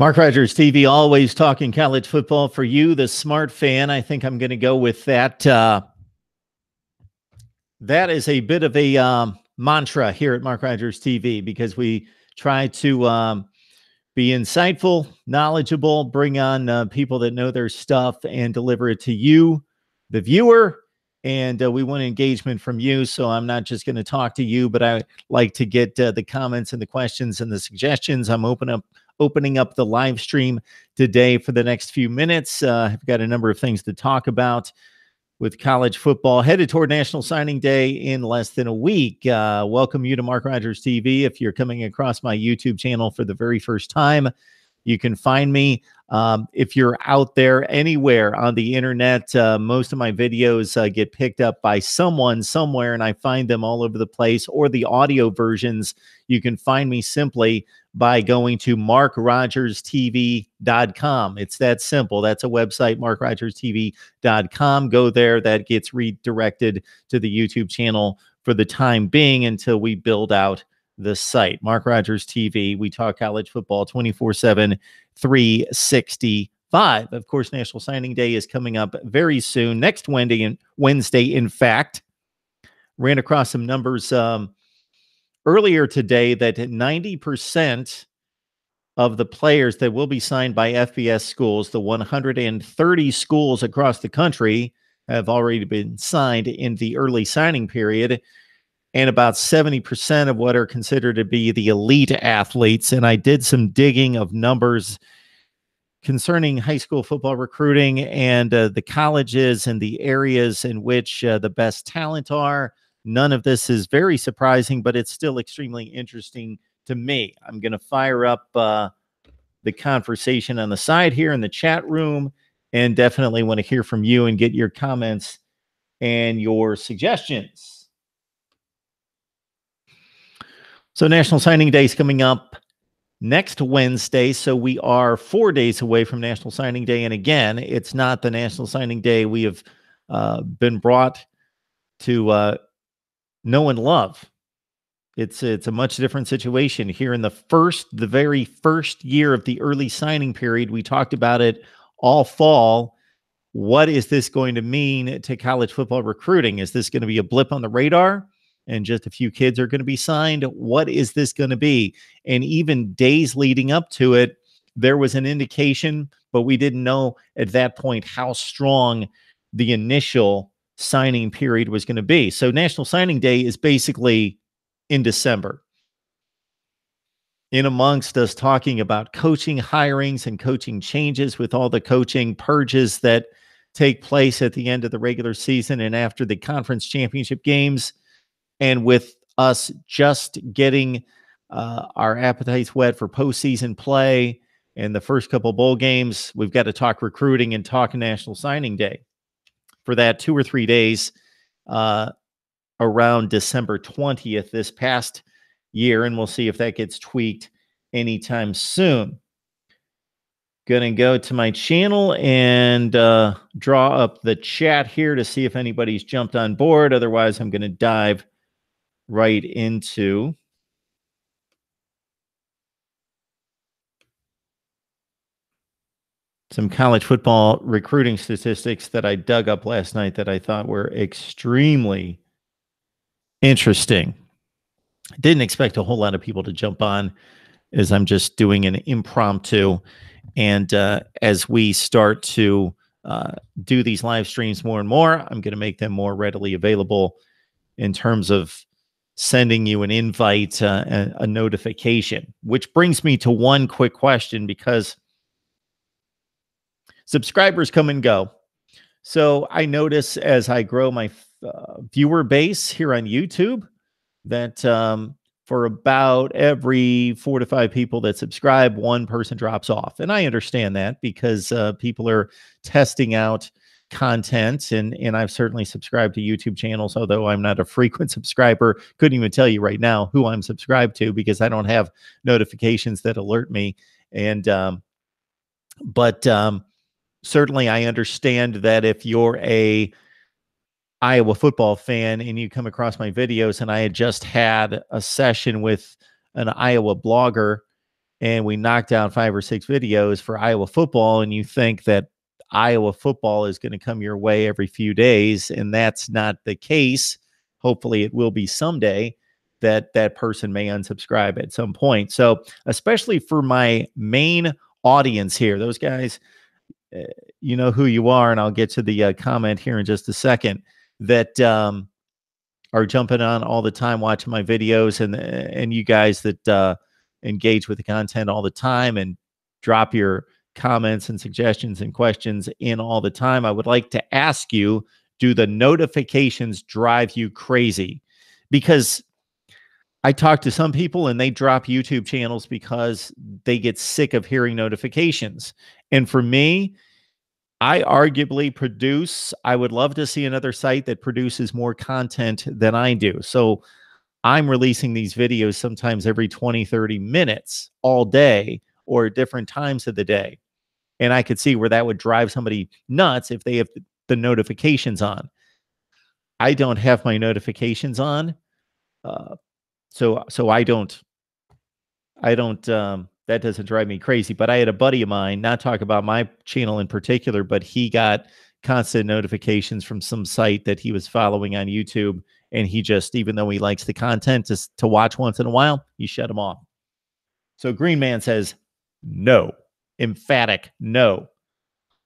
Mark Rogers TV, always talking college football for you, the smart fan. I think I'm going to go with that. That is a bit of a mantra here at Mark Rogers TV because we try to be insightful, knowledgeable, bring on people that know their stuff and deliver it to you, the viewer. And we want engagement from you. So I'm not just going to talk to you, but I like to get the comments and the questions and the suggestions. I'm opening up the live stream today for the next few minutes. I've got a number of things to talk about with college football headed toward National Signing Day in less than a week. Welcome you to Mark Rogers TV. If you're coming across my YouTube channel for the very first time, you can find me. If you're out there anywhere on the internet, most of my videos get picked up by someone somewhere, and I find them all over the place, or the audio versions. You can find me simply by going to MarkRogersTV.com. It's that simple. That's a website, MarkRogersTV.com. Go there. That gets redirected to the YouTube channel for the time being until we build out the site. Mark Rogers TV. We talk college football 24/7, 365. Of course, National Signing Day is coming up very soon. Next Wednesday, in fact. Ran across some numbers earlier today that 90% of the players that will be signed by FBS schools, the 130 schools across the country, have already been signed in the early signing period. And about 70% of what are considered to be the elite athletes. And I did some digging of numbers concerning high school football recruiting and the colleges and the areas in which the best talent are. None of this is very surprising, but it's still extremely interesting to me. I'm going to fire up the conversation on the side here in the chat room, and definitely want to hear from you and get your comments and your suggestions. So National Signing Day is coming up next Wednesday. So we are 4 days away from National Signing Day. And again, it's not the National Signing Day we have been brought to know and love. It's a much different situation here in the very first year of the early signing period. We talked about it all fall. What is this going to mean to college football recruiting? Is this going to be a blip on the radar and just a few kids are going to be signed? What is this going to be? And even days leading up to it, there was an indication, but we didn't know at that point how strong the initial signing period was going to be. So National Signing Day is basically in December. In amongst us talking about coaching hirings and coaching changes with all the coaching purges that take place at the end of the regular season and after the conference championship games, and with us just getting our appetites wet for postseason play and the first couple bowl games, we've got to talk recruiting and talk National Signing Day. For that, 2 or 3 days around December 20th this past year, and we'll see if that gets tweaked anytime soon. Going to go to my channel and draw up the chat here to see if anybody's jumped on board. Otherwise, I'm going to dive right into some college football recruiting statistics that I dug up last night that I thought were extremely interesting. Didn't expect a whole lot of people to jump on, as I'm just doing an impromptu. And as we start to do these live streams more and more, I'm going to make them more readily available in terms of sending you an invite, a notification, which brings me to one quick question, because subscribers come and go. So I notice as I grow my viewer base here on YouTube that for about every 4 to 5 people that subscribe, one person drops off. And I understand that because people are testing out content, and I've certainly subscribed to YouTube channels, although I'm not a frequent subscriber. Couldn't even tell you right now who I'm subscribed to because I don't have notifications that alert me. And but certainly I understand that if you're a Iowa football fan and you come across my videos, and I had just had a session with an Iowa blogger and we knocked out 5 or 6 videos for Iowa football, and you think that Iowa football is going to come your way every few days, and that's not the case. Hopefully it will be someday. That person may unsubscribe at some point. So especially for my main audience here, those guys, you know who you are, and I'll get to the comment here in just a second, that are jumping on all the time, watching my videos, and you guys that engage with the content all the time and drop your comments and suggestions and questions in all the time. I would like to ask you, do the notifications drive you crazy? Because I talk to some people and they drop YouTube channels because they get sick of hearing notifications. And for me, I arguably produce, I would love to see another site that produces more content than I do. So I'm releasing these videos sometimes every 20, 30 minutes all day or at different times of the day. And I could see where that would drive somebody nuts if they have the notifications on. I don't have my notifications on. So I don't, that doesn't drive me crazy. But I had a buddy of mine, not talk about my channel in particular, but he got constant notifications from some site that he was following on YouTube. And he just, even though he likes the content to watch once in a while, he shut them off. So Green Man says, no, emphatic no.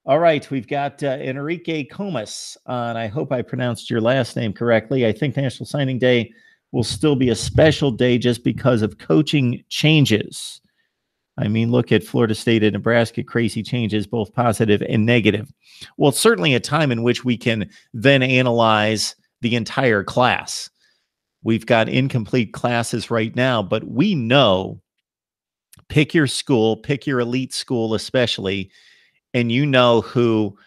All right, we've got Enrique Comas on. I hope I pronounced your last name correctly. I think National Signing Day will still be a special day just because of coaching changes. I mean, look at Florida State and Nebraska, crazy changes, both positive and negative. Well, it's certainly a time in which we can then analyze the entire class. We've got incomplete classes right now, but we know, pick your school, pick your elite school especially, and you know who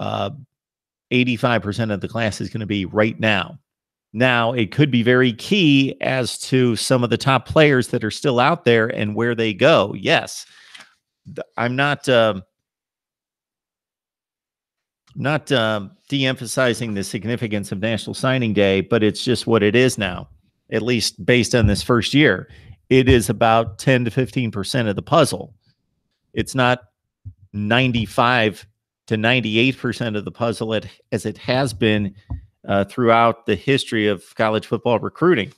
85% of the class is going to be right now. Now, it could be very key as to some of the top players that are still out there and where they go. Yes, I'm not de-emphasizing the significance of National Signing Day, but it's just what it is now, at least based on this first year. It is about 10 to 15% of the puzzle. It's not 95 to 98% of the puzzle as it has been throughout the history of college football recruiting.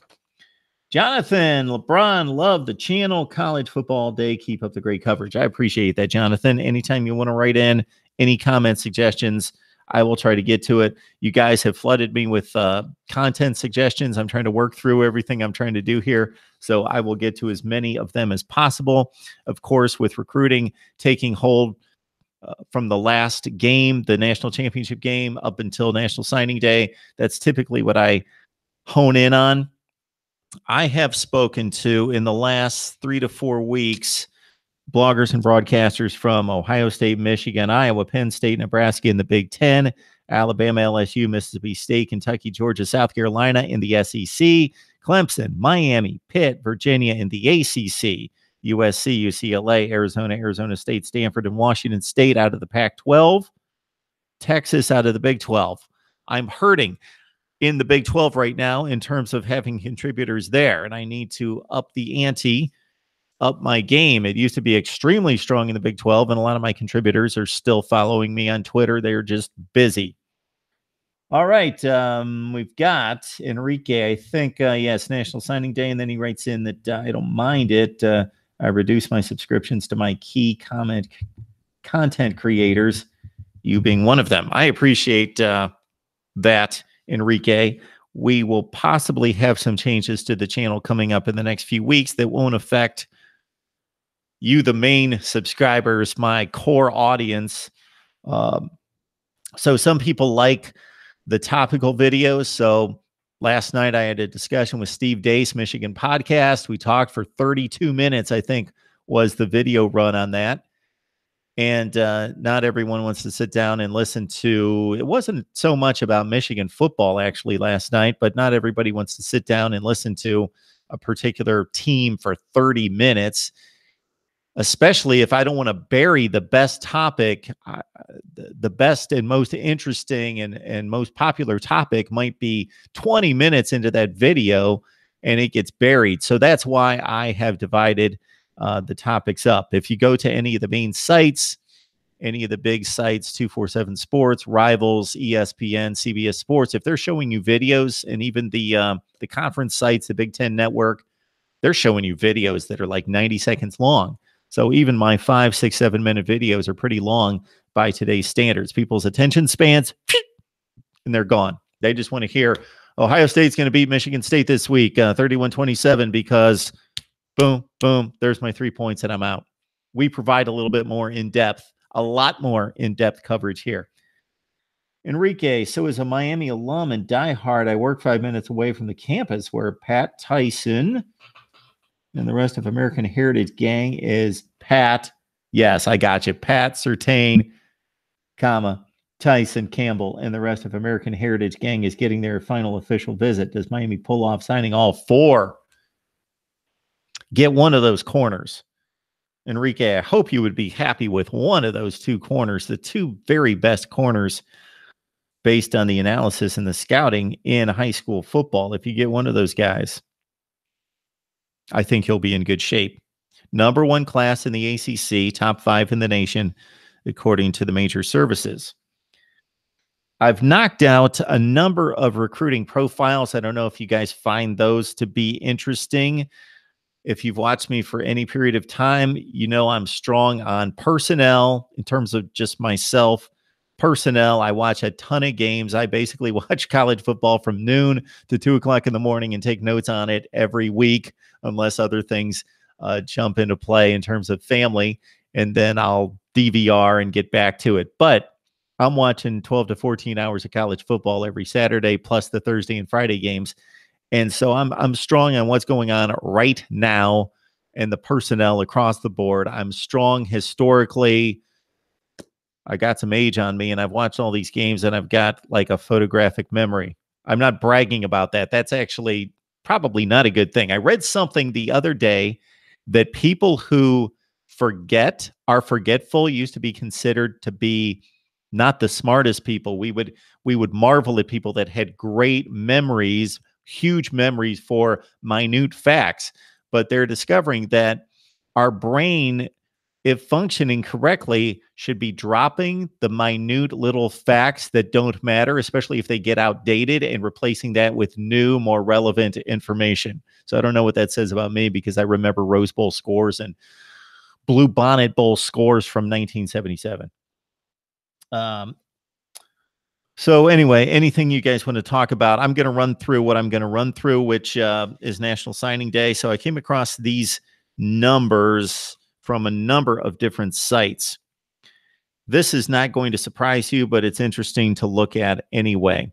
Jonathan, LeBron, love the channel. College football day. Keep up the great coverage. I appreciate that, Jonathan. Anytime you want to write in any comment suggestions, I will try to get to it. You guys have flooded me with content suggestions. I'm trying to work through everything I'm trying to do here, so I will get to as many of them as possible. Of course, with recruiting taking hold from the last game, the national championship game, up until National Signing Day, that's typically what I hone in on. I have spoken to, in the last 3 to 4 weeks, bloggers and broadcasters from Ohio State, Michigan, Iowa, Penn State, Nebraska in the Big Ten, Alabama, LSU, Mississippi State, Kentucky, Georgia, South Carolina in the SEC, Clemson, Miami, Pitt, Virginia in the ACC, USC, UCLA, Arizona, Arizona State, Stanford, and Washington State out of the Pac-12, Texas out of the Big 12. I'm hurting in the Big 12 right now in terms of having contributors there, and I need to up the ante, up my game. It used to be extremely strong in the Big 12, and a lot of my contributors are still following me on Twitter. They're just busy. All right, we've got Enrique. I think, yes, National Signing Day, and then he writes in that I don't mind it. I reduce my subscriptions to my key content creators, you being one of them. I appreciate that, Enrique. We will possibly have some changes to the channel coming up in the next few weeks that won't affect you, the main subscribers, my core audience. So some people like the topical videos. So last night I had a discussion with Steve Deace, Michigan podcast. We talked for 32 minutes, I think was the video run on that. And not everyone wants to sit down and listen to, it wasn't so much about Michigan football actually last night, but not everybody wants to sit down and listen to a particular team for 30 minutes, especially if I don't want to bury the best topic. The best and most interesting and most popular topic might be 20 minutes into that video and it gets buried. So that's why I have divided the topics up. If you go to any of the main sites, any of the big sites, 247 Sports, Rivals, ESPN, CBS Sports, if they're showing you videos, and even the conference sites, the Big Ten Network, they're showing you videos that are like 90 seconds long. So even my 5, 6, 7 minute videos are pretty long by today's standards. People's attention spans, and they're gone. They just want to hear Ohio State's going to beat Michigan State this week, 31-27, because boom, boom, there's my 3 points and I'm out. We provide a little bit more in-depth, a lot more in-depth coverage here. Enrique, so as a Miami alum and diehard, I work 5 minutes away from the campus where Pat Tyson and the rest of American Heritage Gang is Pat. Yes, I got you. Pat Surtain, comma, Tyson Campbell, and the rest of American Heritage Gang is getting their final official visit. Does Miami pull off signing all 4? Get one of those corners. Enrique, I hope you would be happy with one of those 2 corners, the 2 very best corners based on the analysis and the scouting in high school football. If you get one of those guys, I think he'll be in good shape. Number 1 class in the ACC, top 5 in the nation, according to the major services. I've knocked out a number of recruiting profiles. I don't know if you guys find those to be interesting. If you've watched me for any period of time, you know I'm strong on personnel in terms of just myself. Personnel, I watch a ton of games. I basically watch college football from noon to 2 o'clock in the morning and take notes on it every week, unless other things jump into play in terms of family, and then I'll DVR and get back to it. But I'm watching 12 to 14 hours of college football every Saturday, plus the Thursday and Friday games. And so I'm strong on what's going on right now and the personnel across the board. I'm strong historically. I got some age on me, and I've watched all these games, and I've got like a photographic memory. I'm not bragging about that. That's actually probably not a good thing. I read something the other day that people who are forgetful used to be considered to be not the smartest people. We would marvel at people that had great memories, huge memories for minute facts, but they're discovering that our brain, if functioning correctly, should be dropping the minute little facts that don't matter, especially if they get outdated, and replacing that with new, more relevant information. So I don't know what that says about me, because I remember Rose Bowl scores and Blue Bonnet Bowl scores from 1977. So anyway, anything you guys want to talk about, I'm going to run through what I'm going to run through, which is National Signing Day. So I came across these numbers from a number of different sites. This is not going to surprise you, but it's interesting to look at anyway.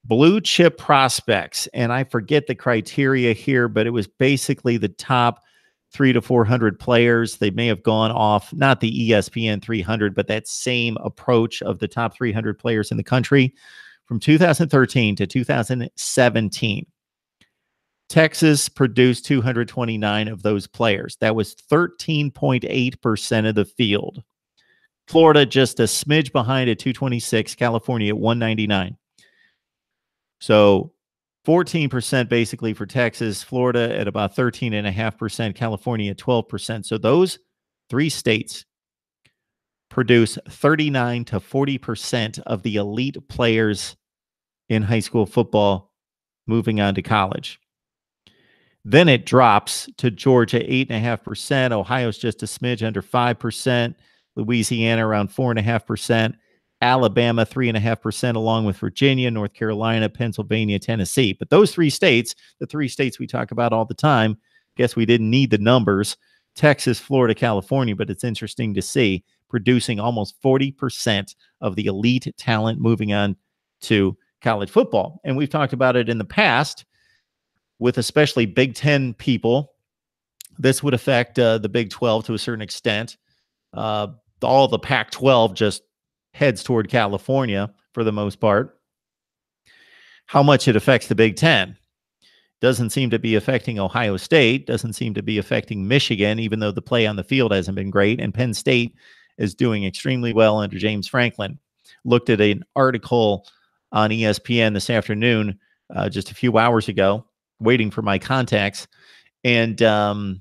Blue chip prospects, and I forget the criteria here, but it was basically the top 300 to 400 players. They may have gone off, not the ESPN 300, but that same approach of the top 300 players in the country from 2013 to 2017. Texas produced 229 of those players. That was 13.8% of the field. Florida just a smidge behind at 226, California at 199. So 14% basically for Texas, Florida at about 13.5%, California at 12%. So those 3 states produce 39 to 40% of the elite players in high school football moving on to college. Then it drops to Georgia, 8.5%. Ohio's just a smidge under 5%. Louisiana around 4.5%. Alabama, 3.5%, along with Virginia, North Carolina, Pennsylvania, Tennessee. But those 3 states, the 3 states we talk about all the time, guess we didn't need the numbers, Texas, Florida, California, but it's interesting to see producing almost 40% of the elite talent moving on to college football. And we've talked about it in the past with especially Big Ten people. This would affect the Big 12 to a certain extent. All the Pac-12 just heads toward California for the most part. How much it affects the Big Ten doesn't seem to be affecting Ohio State, doesn't seem to be affecting Michigan, even though the play on the field hasn't been great. And Penn State is doing extremely well under James Franklin. Looked at an article on ESPN this afternoon, just a few hours ago, waiting for my contacts. and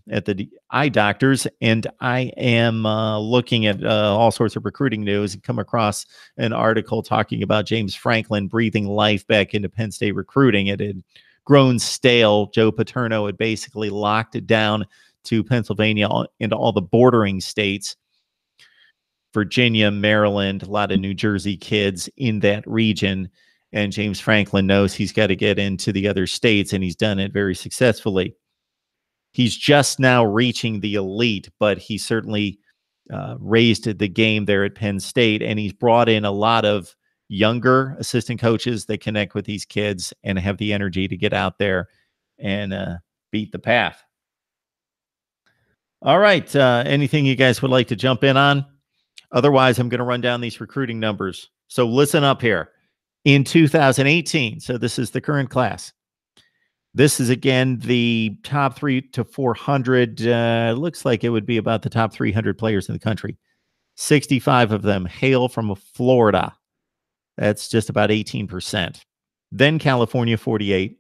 at the eye doctors, and I am looking at all sorts of recruiting news and come across an article talking about James Franklin breathing life back into Penn State recruiting. It had grown stale. Joe Paterno had basically locked it down to Pennsylvania into all the bordering states, Virginia, Maryland, a lot of New Jersey kids in that region. And James Franklin knows he's got to get into the other states, and he's done it very successfully. He's just now reaching the elite, but he certainly raised the game there at Penn State, and he's brought in a lot of younger assistant coaches that connect with these kids and have the energy to get out there and beat the path. All right. Anything you guys would like to jump in on? Otherwise, I'm going to run down these recruiting numbers. So listen up here. In 2018, so this is the current class. This is, again, the top 300 to 400. Looks like it would be about the top 300 players in the country. 65 of them hail from Florida. That's just about 18%. Then California, 48.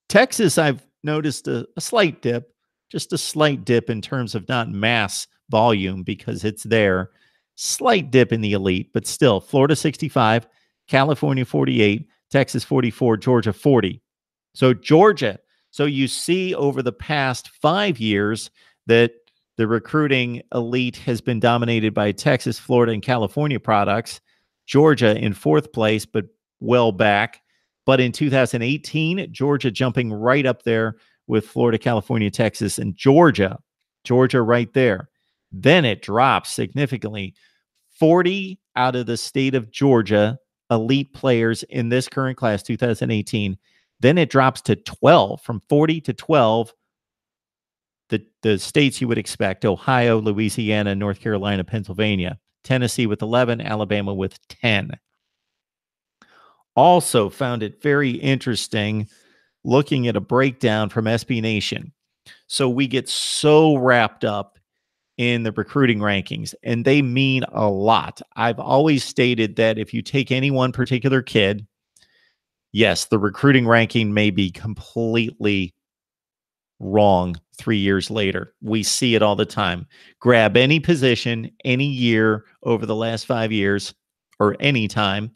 Texas, I've noticed a slight dip, just a slight dip in terms of not mass volume because it's there. Slight dip in the elite, but still, Florida, 65, California, 48, Texas, 44, Georgia, 40. So Georgia. So you see over the past 5 years that the recruiting elite has been dominated by Texas, Florida, and California products. Georgia in 4th place, but well back. But in 2018, Georgia jumping right up there with Florida, California, Texas, and Georgia. Georgia right there. Then it drops significantly. 40 out of the state of Georgia elite players in this current class, 2018. Then it drops to 12, from 40 to 12, the states you would expect: Ohio, Louisiana, North Carolina, Pennsylvania, Tennessee with 11, Alabama with 10. Also found it very interesting looking at a breakdown from SB Nation. So we get so wrapped up in the recruiting rankings, and they mean a lot. I've always stated that if you take any one particular kid, yes, the recruiting ranking may be completely wrong 3 years later. We see it all the time. Grab any position, any year over the last 5 years, or any time,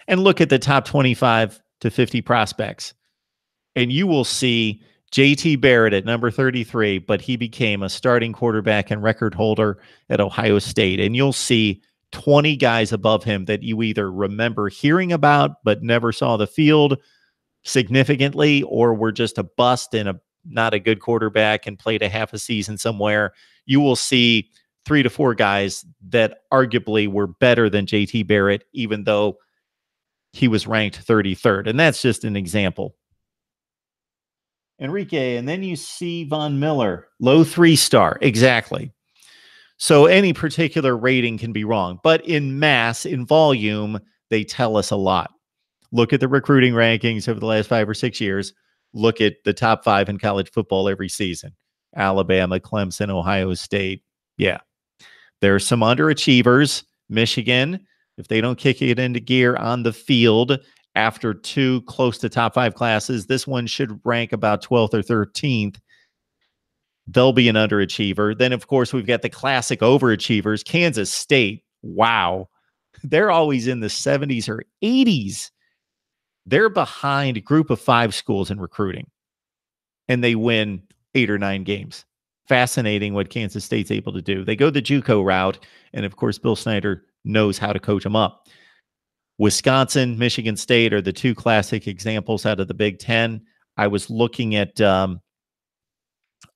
and look at the top 25 to 50 prospects. And you will see JT Barrett at number 33, but he became a starting quarterback and record holder at Ohio State. And you'll see 20 guys above him that you either remember hearing about but never saw the field significantly, or were just a bust and not a good quarterback and played a half a season somewhere. You will see 3 to 4 guys that arguably were better than JT Barrett, even though he was ranked 33rd. And that's just an example. Enrique, and then you see Von Miller, low 3-star. Exactly. So any particular rating can be wrong, but in mass, in volume, they tell us a lot. Look at the recruiting rankings over the last 5 or 6 years. Look at the top 5 in college football every season: Alabama, Clemson, Ohio State. Yeah. There are some underachievers. Michigan, if they don't kick it into gear on the field after 2 close to top 5 classes, this one should rank about 12th or 13th. They'll be an underachiever. Then, of course, we've got the classic overachievers. Kansas State, wow. They're always in the 70s or 80s. They're behind a group of 5 schools in recruiting, and they win 8 or 9 games. Fascinating what Kansas State's able to do. They go the JUCO route, and, of course, Bill Snyder knows how to coach them up. Wisconsin, Michigan State are the 2 classic examples out of the Big Ten. I was looking at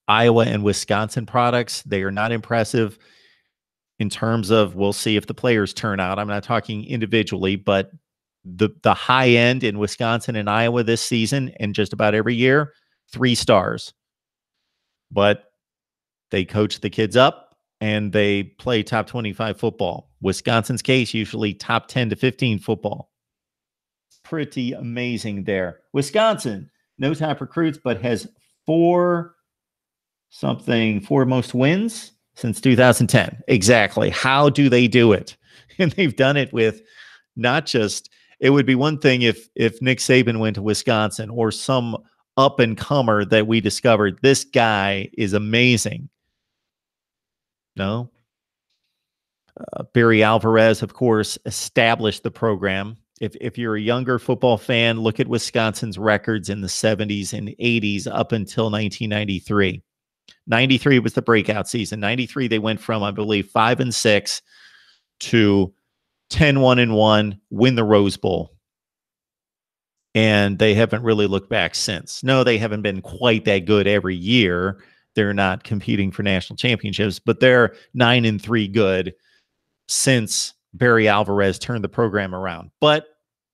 Iowa and Wisconsin products. They are not impressive in terms of, we'll see if the players turn out. I'm not talking individually, but the high end in Wisconsin and Iowa this season and just about every year, 3 stars. But they coach the kids up and they play top 25 football. Wisconsin's case, usually top 10 to 15 football. Pretty amazing there. Wisconsin, no top recruits, but has 4 most wins since 2010. Exactly. How do they do it? And they've done it with not just, it would be one thing if Nick Saban went to Wisconsin or some up and comer that we discovered. This guy is amazing. No. Barry Alvarez, of course, established the program. If you're a younger football fan, look at Wisconsin's records in the 70s and 80s up until 1993. 93 was the breakout season. 93, they went from, I believe, 5-6 to 10-1-1, win the Rose Bowl. And they haven't really looked back since. No, they haven't been quite that good every year. They're not competing for national championships, but they're 9-3 good since Barry Alvarez turned the program around. But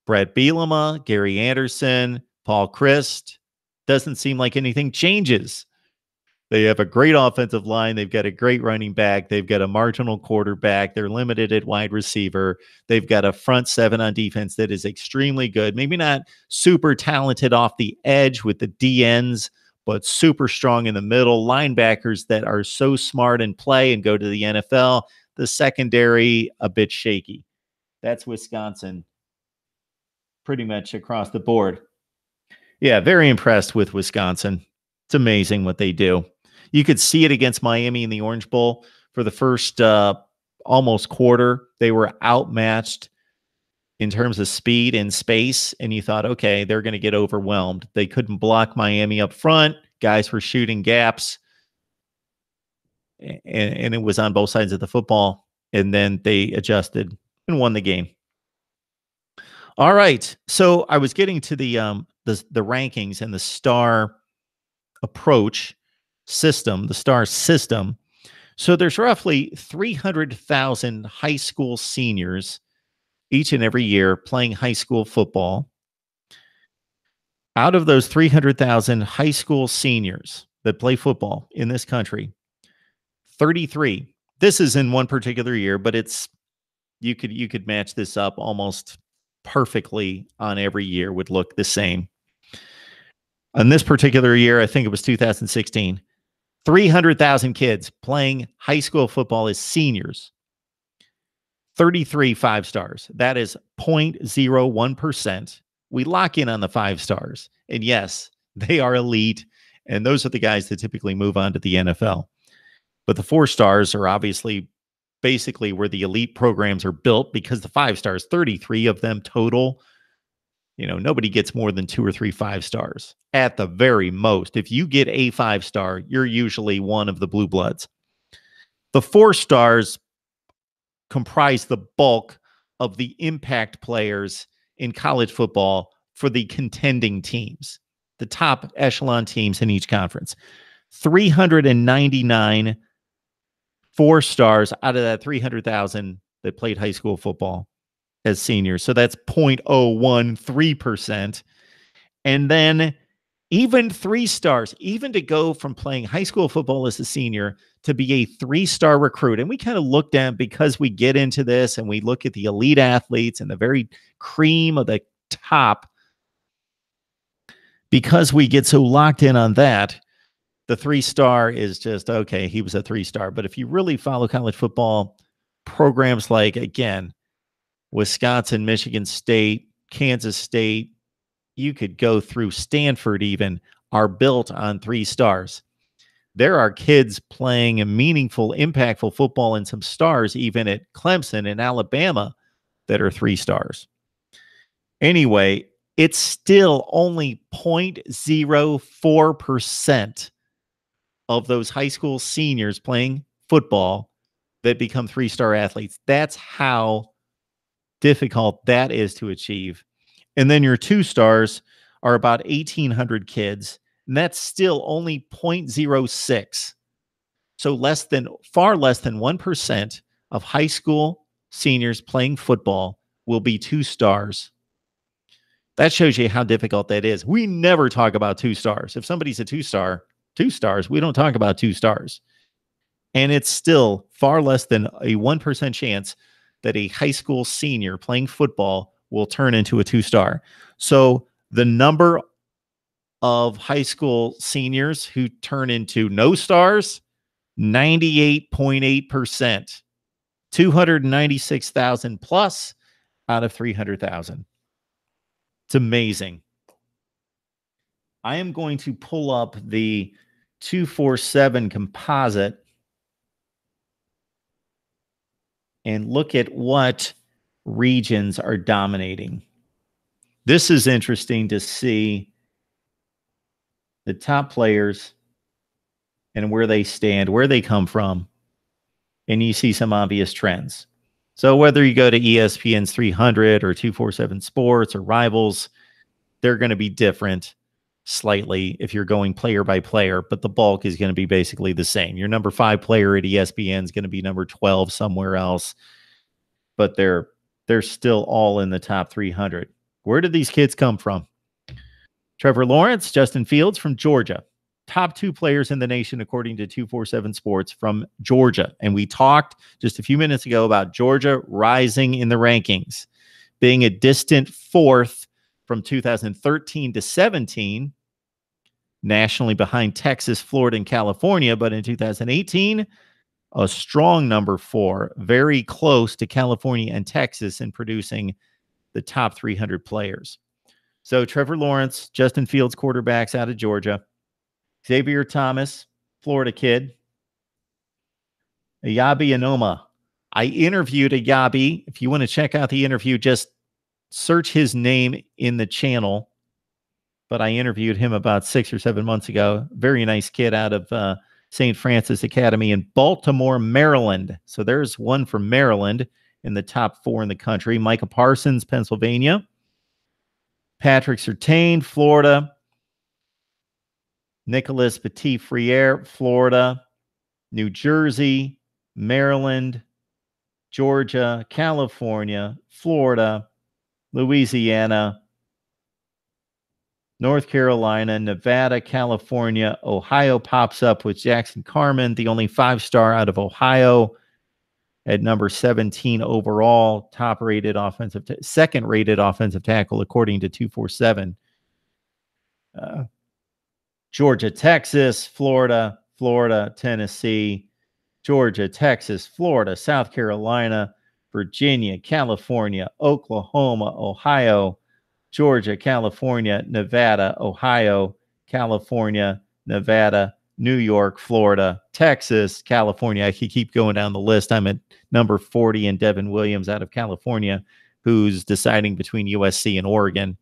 Brett Bielema, Gary Anderson, Paul Chryst, doesn't seem like anything changes. They have a great offensive line. They've got a great running back. They've got a marginal quarterback. They're limited at wide receiver. They've got a front seven on defense that is extremely good. Maybe not super talented off the edge with the DNs, but super strong in the middle. Linebackers that are so smart in play and go to the NFL. The secondary, a bit shaky. That's Wisconsin pretty much across the board. Yeah, very impressed with Wisconsin. It's amazing what they do. You could see it against Miami in the Orange Bowl for the first almost quarter. They were outmatched in terms of speed and space, and you thought, okay, they're going to get overwhelmed. They couldn't block Miami up front. Guys were shooting gaps, and it was on both sides of the football, and then they adjusted and won the game. All right, so I was getting to the rankings and the star approach system, the star system. So there's roughly 300,000 high school seniors each and every year playing high school football. Out of those 300,000 high school seniors that play football in this country, 33, this is in one particular year, but it's you could match this up almost perfectly on every year, would look the same. On this particular year, I think it was 2016, 300,000 kids playing high school football as seniors. 33 5 stars. That is 0.01%. We lock in on the 5 stars. And yes, they are elite. And those are the guys that typically move on to the NFL. But the 4 stars are obviously basically where the elite programs are built, because the 5 stars, 33 of them total, nobody gets more than 2 or 3 5 stars at the very most. If you get a 5 star, you're usually one of the blue bloods. The 4 stars comprise the bulk of the impact players in college football for the contending teams, the top echelon teams in each conference. 399 4 stars out of that 300,000 that played high school football as seniors. So that's 0.013%. And then even 3 stars, even to go from playing high school football as a senior to be a 3-star recruit. And we kind of looked at, because we get into this and we look at the elite athletes and the very cream of the top, because we get so locked in on that, the 3-star is just, okay, he was a 3-star. But if you really follow college football, programs like, again, Wisconsin, Michigan State, Kansas State, you could go through Stanford even, are built on 3 stars. There are kids playing a meaningful, impactful football and some stars even at Clemson and Alabama that are 3 stars. Anyway, it's still only 0.04% of those high school seniors playing football that become 3-star athletes. That's how difficult that is to achieve. And then your 2 stars are about 1,800 kids, and that's still only 0.06. So far less than 1% of high school seniors playing football will be 2 stars. That shows you how difficult that is. We never talk about 2 stars. If somebody's a 2-star, 2 stars, we don't talk about 2 stars. And it's still far less than a 1% chance that a high school senior playing football will turn into a 2-star. So the number of high school seniors who turn into no stars, 98.8%, 296,000 plus out of 300,000. It's amazing. I am going to pull up the 247 composite and look at what regions are dominating. This is interesting to see the top players and where they stand, where they come from, and you see some obvious trends. So whether you go to ESPN's 300 or 247 Sports or Rivals, they're going to be different slightly if you're going player by player, but the bulk is going to be basically the same. Your number 5 player at ESPN is going to be number 12 somewhere else, but they're still all in the top 300. Where did these kids come from? Trevor Lawrence, Justin Fields from Georgia. Top 2 players in the nation, according to 247 Sports, from Georgia. And we talked just a few minutes ago about Georgia rising in the rankings, being a distant 4th from 2013 to 17, nationally behind Texas, Florida, and California. But in 2018, a strong number 4, very close to California and Texas in producing the top 300 players. So Trevor Lawrence, Justin Fields, quarterbacks out of Georgia. Xavier Thomas, Florida kid. Ayabi Anoma. I interviewed Ayabi. If you want to check out the interview, just search his name in the channel. But I interviewed him about 6 or 7 months ago. Very nice kid out of St. Francis Academy in Baltimore, Maryland. So there's one from Maryland in the top 4 in the country. Micah Parsons, Pennsylvania. Patrick Surtain, Florida. Nicholas Petit-Friere, Florida. New Jersey, Maryland, Georgia, California, Florida, Louisiana, North Carolina, Nevada, California. Ohio pops up with Jackson Carman, the only 5-star out of Ohio, at number 17 overall, second-rated offensive tackle, according to 247. Georgia, Texas, Florida, Tennessee, Georgia, Texas, Florida, South Carolina, Virginia, California, Oklahoma, Ohio, Georgia, California, Nevada, Ohio, California, Nevada, New York, Florida, Texas, California. I could keep going down the list. I'm at number 40 and Devin Williams out of California, who's deciding between USC and Oregon.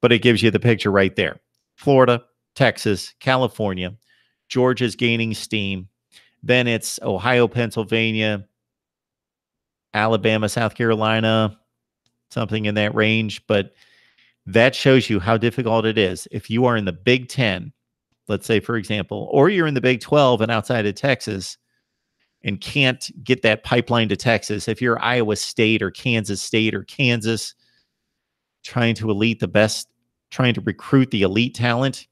But it gives you the picture right there. Florida, Texas, California, Georgia's gaining steam. Then it's Ohio, Pennsylvania, Alabama, South Carolina, something in that range. But that shows you how difficult it is. If you are in the Big Ten, let's say, for example, or you're in the Big 12 and outside of Texas and can't get that pipeline to Texas, if you're Iowa State or Kansas, trying to recruit the elite talent,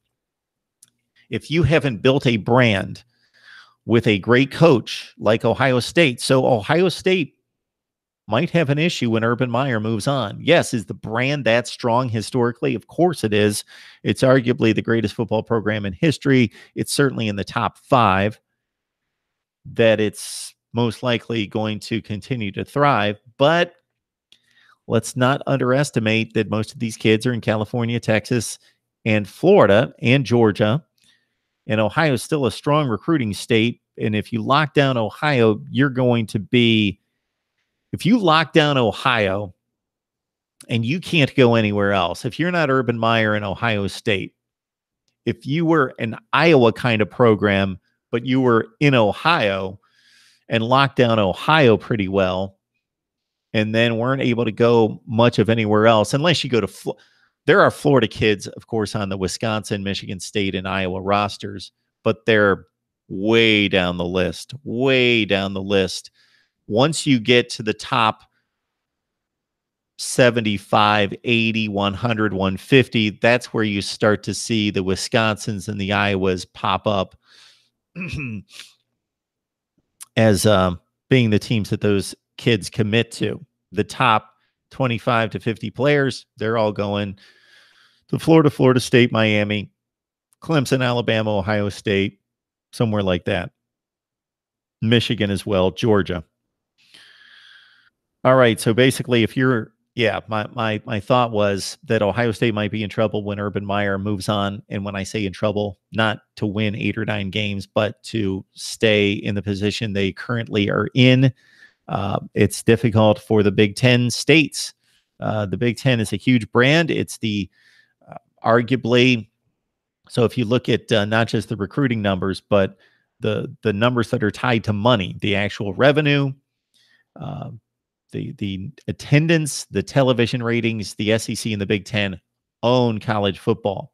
if you haven't built a brand with a great coach like Ohio State, so Ohio State might have an issue when Urban Meyer moves on. Yes, is the brand that strong historically? Of course it is. It's arguably the greatest football program in history. It's certainly in the top 5 that it's most likely going to continue to thrive. But let's not underestimate that most of these kids are in California, Texas, and Florida, and Georgia. And Ohio is still a strong recruiting state. And if you lock down Ohio, if you lock down Ohio and you can't go anywhere else, if you're not Urban Meyer in Ohio State, if you were an Iowa kind of program, but you were in Ohio and locked down Ohio pretty well, and then weren't able to go much of anywhere else, unless you go to there are Florida kids, of course, on the Wisconsin, Michigan State, and Iowa rosters, but they're way down the list. Once you get to the top 75, 80, 100, 150, that's where you start to see the Wisconsins and the Iowas pop up as being the teams that those kids commit to. The top 25 to 50 players, they're all going to Florida, Florida State, Miami, Clemson, Alabama, Ohio State, somewhere like that. Michigan as well, Georgia. All right, so basically if you're Yeah, my thought was that Ohio State might be in trouble when Urban Meyer moves on. And when I say in trouble, not to win 8 or 9 games, but to stay in the position they currently are in. It's difficult for the Big Ten states. The Big Ten is a huge brand. It's the arguably, so if you look at not just the recruiting numbers, but the numbers that are tied to money, the actual revenue, uh, the attendance, the television ratings, the SEC and the Big Ten own college football.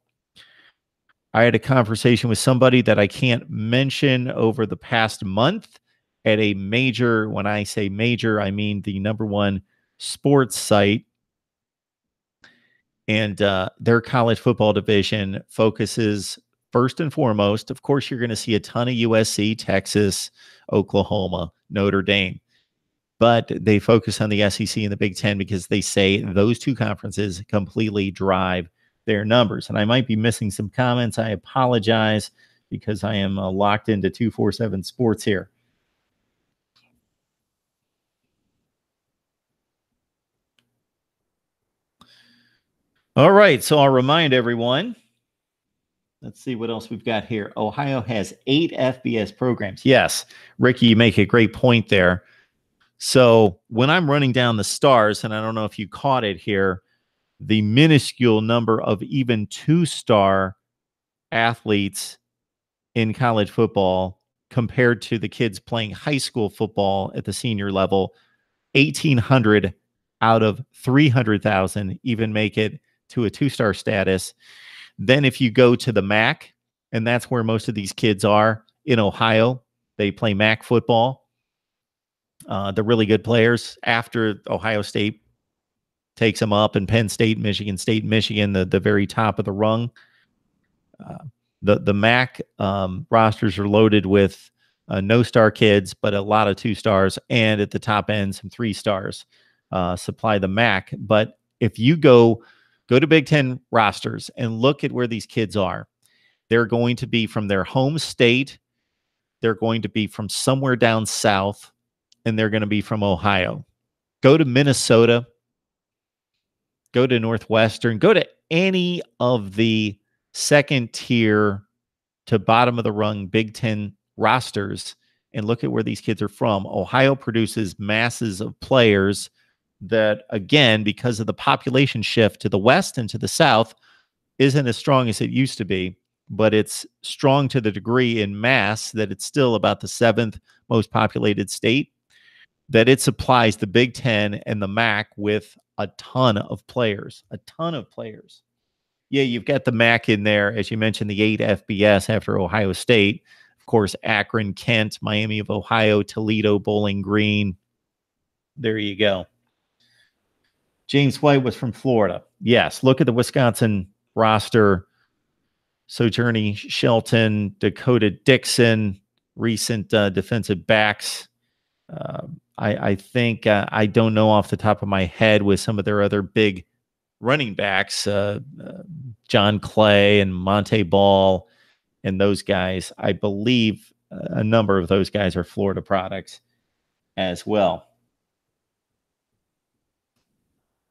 I had a conversation with somebody that I can't mention over the past month at a major, when I say major, I mean the number one sports site. And their college football division focuses first and foremost. Of course, you're going to see a ton of USC, Texas, Oklahoma, Notre Dame. But they focus on the SEC and the Big Ten because they say those two conferences completely drive their numbers. And I might be missing some comments. I apologize because I am locked into 247 Sports here. All right, so I'll remind everyone. Let's see what else we've got here. Ohio has 8 FBS programs. Yes, Ricky, you make a great point there. So when I'm running down the stars, and I don't know if you caught it here, the minuscule number of even 2-star athletes in college football compared to the kids playing high school football at the senior level, 1,800 out of 300,000 even make it to a 2-star status. Then if you go to the MAC, and that's where most of these kids are in Ohio, they play MAC football. The really good players after Ohio State takes them up, and Penn State, Michigan, the very top of the rung. The MAC rosters are loaded with no-star kids, but a lot of 2 stars, and at the top end, some 3 stars supply the MAC. But if you go to Big Ten rosters and look at where these kids are, they're going to be from their home state, they're going to be from somewhere down south, and they're going to be from Ohio. Go to Minnesota, go to Northwestern, go to any of the second tier to bottom of the rung Big Ten rosters and look at where these kids are from. Ohio produces masses of players that, again, because of the population shift to the west and to the south, isn't as strong as it used to be, but it's strong to the degree in mass that it's still about the 7th most populated state, that it supplies the Big Ten and the MAC with a ton of players. Yeah, you've got the MAC in there, as you mentioned, the 8 FBS after Ohio State. Of course, Akron, Kent, Miami of Ohio, Toledo, Bowling Green. There you go. James White was from Florida. Yes, look at the Wisconsin roster. Sojourner Shelton, Dakota Dixon, recent defensive backs. I think, I don't know off the top of my head with some of their other big running backs, John Clay and Monte Ball and those guys. I believe a number of those guys are Florida products as well.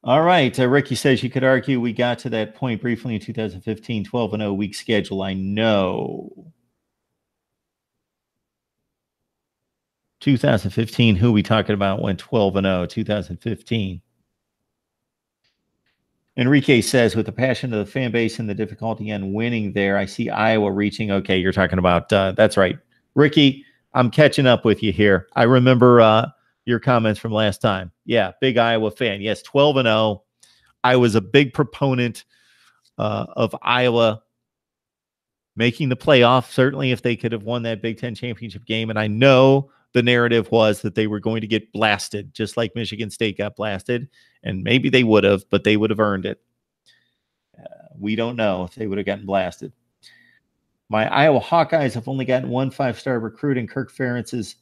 All right. Ricky says you could argue we got to that point briefly in 2015, 12-0 week schedule. I know. 2015, who we talking about went 12-0, 2015. Enrique says, with the passion of the fan base and the difficulty in winning there, I see Iowa reaching. Okay, you're talking about, that's right. Ricky, I'm catching up with you here. I remember your comments from last time. Yeah, big Iowa fan. Yes, 12-0. I was a big proponent of Iowa making the playoff, certainly if they could have won that Big Ten championship game. And I know the narrative was that they were going to get blasted, just like Michigan State got blasted. And maybe they would have, but they would have earned it. We don't know if they would have gotten blasted. My Iowa Hawkeyes have only gotten 1 5-star recruit in Kirk Ferentz's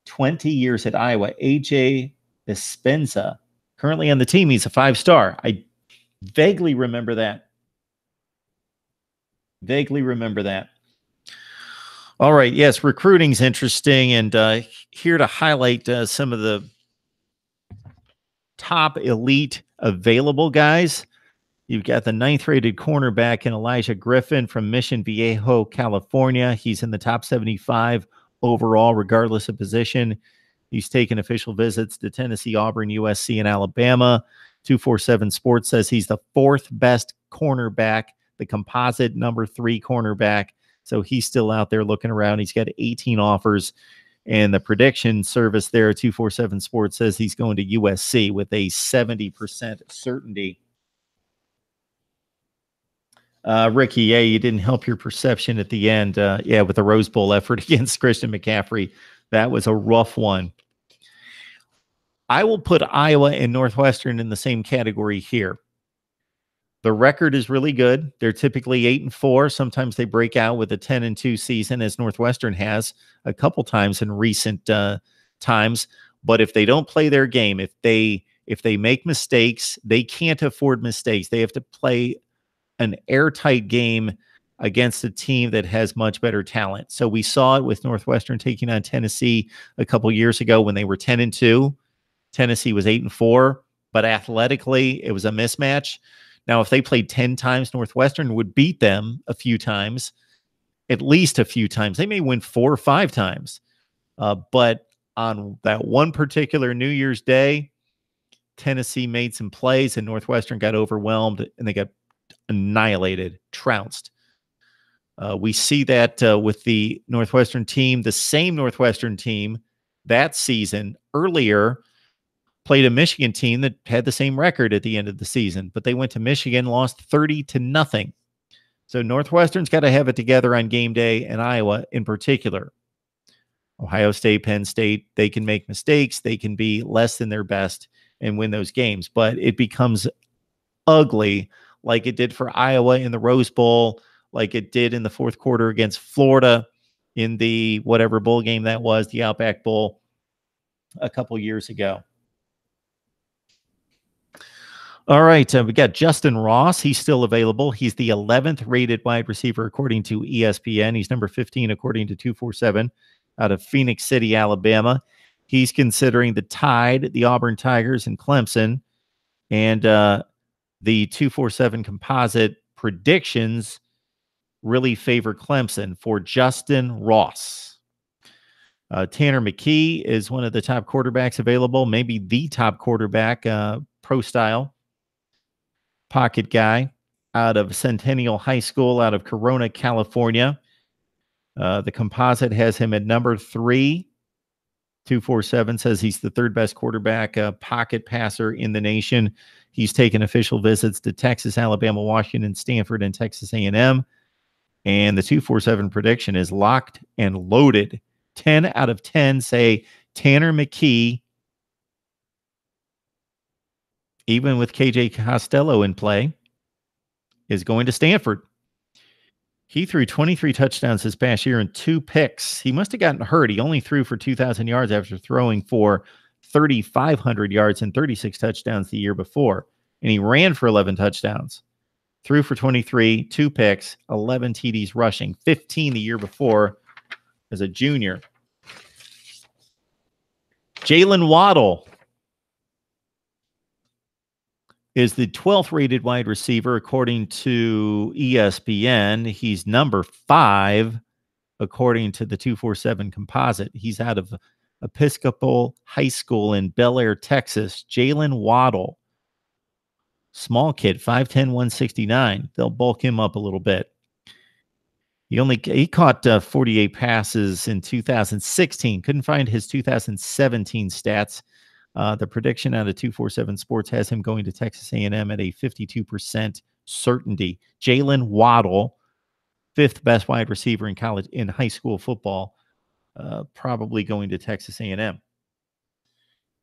20 years at Iowa. AJ Espenza, currently on the team, he's a 5-star. I vaguely remember that. All right. Yes, recruiting's interesting, and here to highlight some of the top elite available guys. You've got the 9th-rated cornerback in Elijah Griffin from Mission Viejo, California. He's in the top 75 overall, regardless of position. He's taken official visits to Tennessee, Auburn, USC, and Alabama. 247 Sports says he's the 4th best cornerback, the composite number 3 cornerback. So he's still out there looking around. He's got 18 offers. And the prediction service there, 247 Sports, says he's going to USC with a 70% certainty. Ricky, yeah, you didn't help your perception at the end. With the Rose Bowl effort against Christian McCaffrey. That was a rough one. I will put Iowa and Northwestern in the same category here. The record is really good. They're typically 8-4. Sometimes they break out with a 10-2 season, as Northwestern has a couple times in recent times. But if they don't play their game, if they make mistakes, they can't afford mistakes. They have to play an airtight game against a team that has much better talent. So we saw it with Northwestern taking on Tennessee a couple years ago when they were 10-2. Tennessee was 8-4, but athletically it was a mismatch. Now, if they played 10 times, Northwestern would beat them a few times, at least a few times. They may win 4 or 5 times. But on that one particular New Year's Day, Tennessee made some plays and Northwestern got overwhelmed and they got annihilated, trounced. We see that with the Northwestern team. The same Northwestern team that season earlier played a Michigan team that had the same record at the end of the season, but they went to Michigan, lost 30-0. So Northwestern's got to have it together on game day, and Iowa in particular. Ohio State, Penn State, they can make mistakes. They can be less than their best and win those games, but it becomes ugly like it did for Iowa in the Rose Bowl, like it did in the fourth quarter against Florida in the whatever bowl game that was, the Outback Bowl a couple years ago. All right, we got Justin Ross. He's still available. He's the 11th rated wide receiver according to ESPN. He's number 15 according to 247 out of Phoenix City, Alabama. He's considering the Tide, the Auburn Tigers, and Clemson. And the 247 composite predictions really favor Clemson for Justin Ross. Tanner McKee is one of the top quarterbacks available, maybe the top quarterback, pro style. Pocket guy out of Centennial High School out of Corona, California. The composite has him at number 3. 247 says he's the 3rd best quarterback, pocket passer in the nation. He's taken official visits to Texas, Alabama, Washington, Stanford, and Texas A&M. And the 247 prediction is locked and loaded. 10 out of 10 say Tanner McKee, even with KJ Costello in play, is going to Stanford. He threw 23 touchdowns this past year and 2 picks. He must have gotten hurt. He only threw for 2,000 yards after throwing for 3,500 yards and 36 touchdowns the year before. And he ran for 11 touchdowns. Threw for 23, 2 picks, 11 TDs rushing, 15 the year before as a junior. Jalen Waddle is the 12th rated wide receiver according to ESPN. He's number 5 according to the 247 composite. He's out of Episcopal High School in Bel Air, Texas. Jalen Waddle, small kid, 5'10", 169. They'll bulk him up a little bit. He caught 48 passes in 2016. Couldn't find his 2017 stats. The prediction out of 247 Sports has him going to Texas A&M at a 52% certainty. Jalen Waddle, 5th best wide receiver in high school football, probably going to Texas A&M.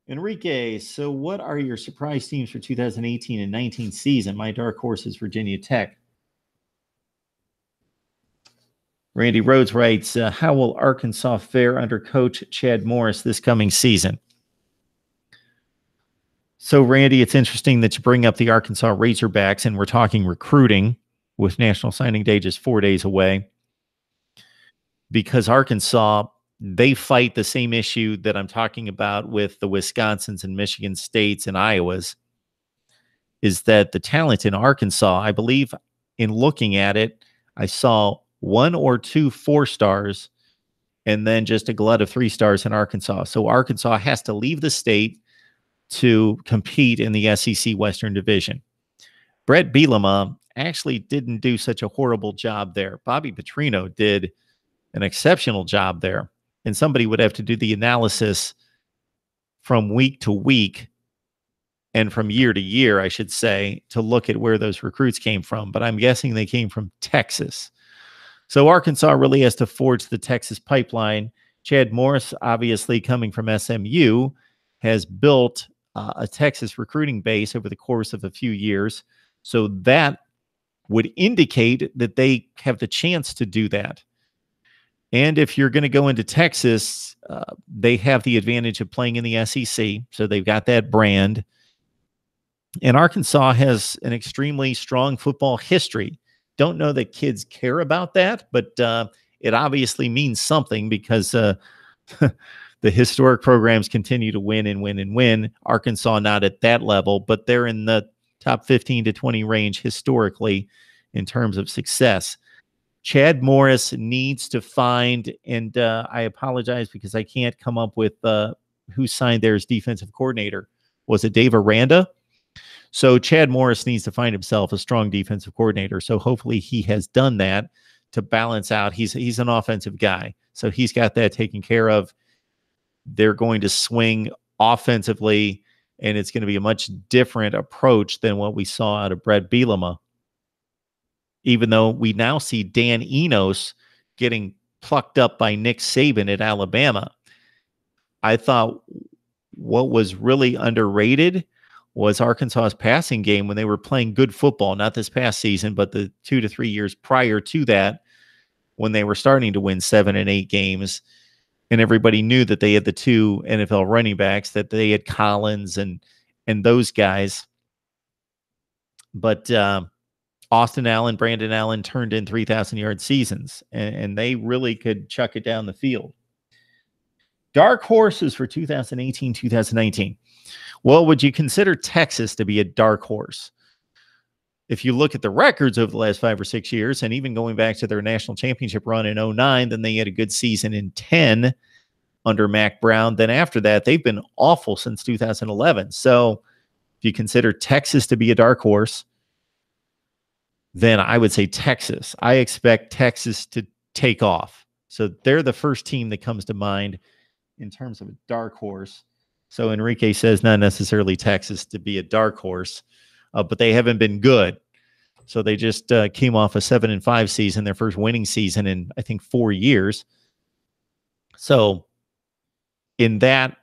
Enrique, so what are your surprise teams for 2018 and 19 season? My dark horse is Virginia Tech. Randy Rhodes writes, how will Arkansas fare under Coach Chad Morris this coming season? So, Randy, it's interesting that you bring up the Arkansas Razorbacks, and we're talking recruiting with National Signing Day just 4 days away. Because Arkansas, they fight the same issue that I'm talking about with the Wisconsins and Michigan States and Iowas. is that the talent in Arkansas, I believe in looking at it, I saw 1 or 2 4-stars and then just a glut of 3-stars in Arkansas. So Arkansas has to leave the state to compete in the SEC Western Division. Brett Bielema actually didn't do such a horrible job there. Bobby Petrino did an exceptional job there. And somebody would have to do the analysis from week to week and from year to year, I should say, to look at where those recruits came from. But I'm guessing they came from Texas. So Arkansas really has to forge the Texas pipeline. Chad Morris, obviously coming from SMU, has built a Texas recruiting base over the course of a few years. So that would indicate that they have the chance to do that. And if you're going to go into Texas, they have the advantage of playing in the SEC. So they've got that brand. And Arkansas has an extremely strong football history. Don't know that kids care about that, but it obviously means something because the historic programs continue to win and win and win. Arkansas not at that level, but they're in the top 15 to 20 range historically in terms of success. Chad Morris needs to find, and I apologize because I can't come up with who signed there as defensive coordinator. Was it Dave Aranda? So Chad Morris needs to find himself a strong defensive coordinator. So hopefully he has done that to balance out. He's an offensive guy, so he's got that taken care of. They're going to swing offensively, and it's going to be a much different approach than what we saw out of Brett Bielema. Even though we now see Dan Enos getting plucked up by Nick Saban at Alabama. I thought what was really underrated was Arkansas's passing game when they were playing good football, not this past season, but the 2 to 3 years prior to that, when they were starting to win 7 and 8 games. And everybody knew that they had the 2 NFL running backs, that they had Collins and those guys. But Austin Allen, Brandon Allen turned in 3,000-yard seasons, and they really could chuck it down the field. Dark horses for 2018, 2019. Well, would you consider Texas to be a dark horse? If you look at the records over the last 5 or 6 years, and even going back to their national championship run in 2009, then they had a good season in 10 under Mac Brown. Then after that, they've been awful since 2011. So if you consider Texas to be a dark horse, then I would say Texas. I expect Texas to take off. So they're the first team that comes to mind in terms of a dark horse. So Enrique says not necessarily Texas to be a dark horse, but they haven't been good. So they just came off a 7-5 season, their first winning season in, I think, 4 years. So in that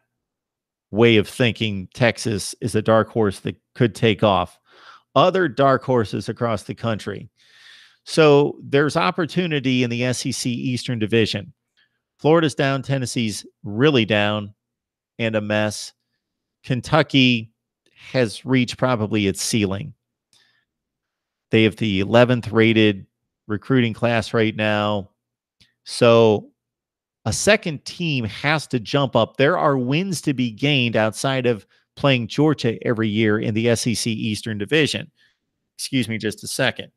way of thinking, Texas is a dark horse that could take off. Other dark horses across the country. So there's opportunity in the SEC Eastern Division. Florida's down, Tennessee's really down and a mess. Kentucky has reached probably its ceiling. They have the 11th rated recruiting class right now. So a second team has to jump up. There are wins to be gained outside of playing Georgia every year in the SEC Eastern Division. Excuse me just a second.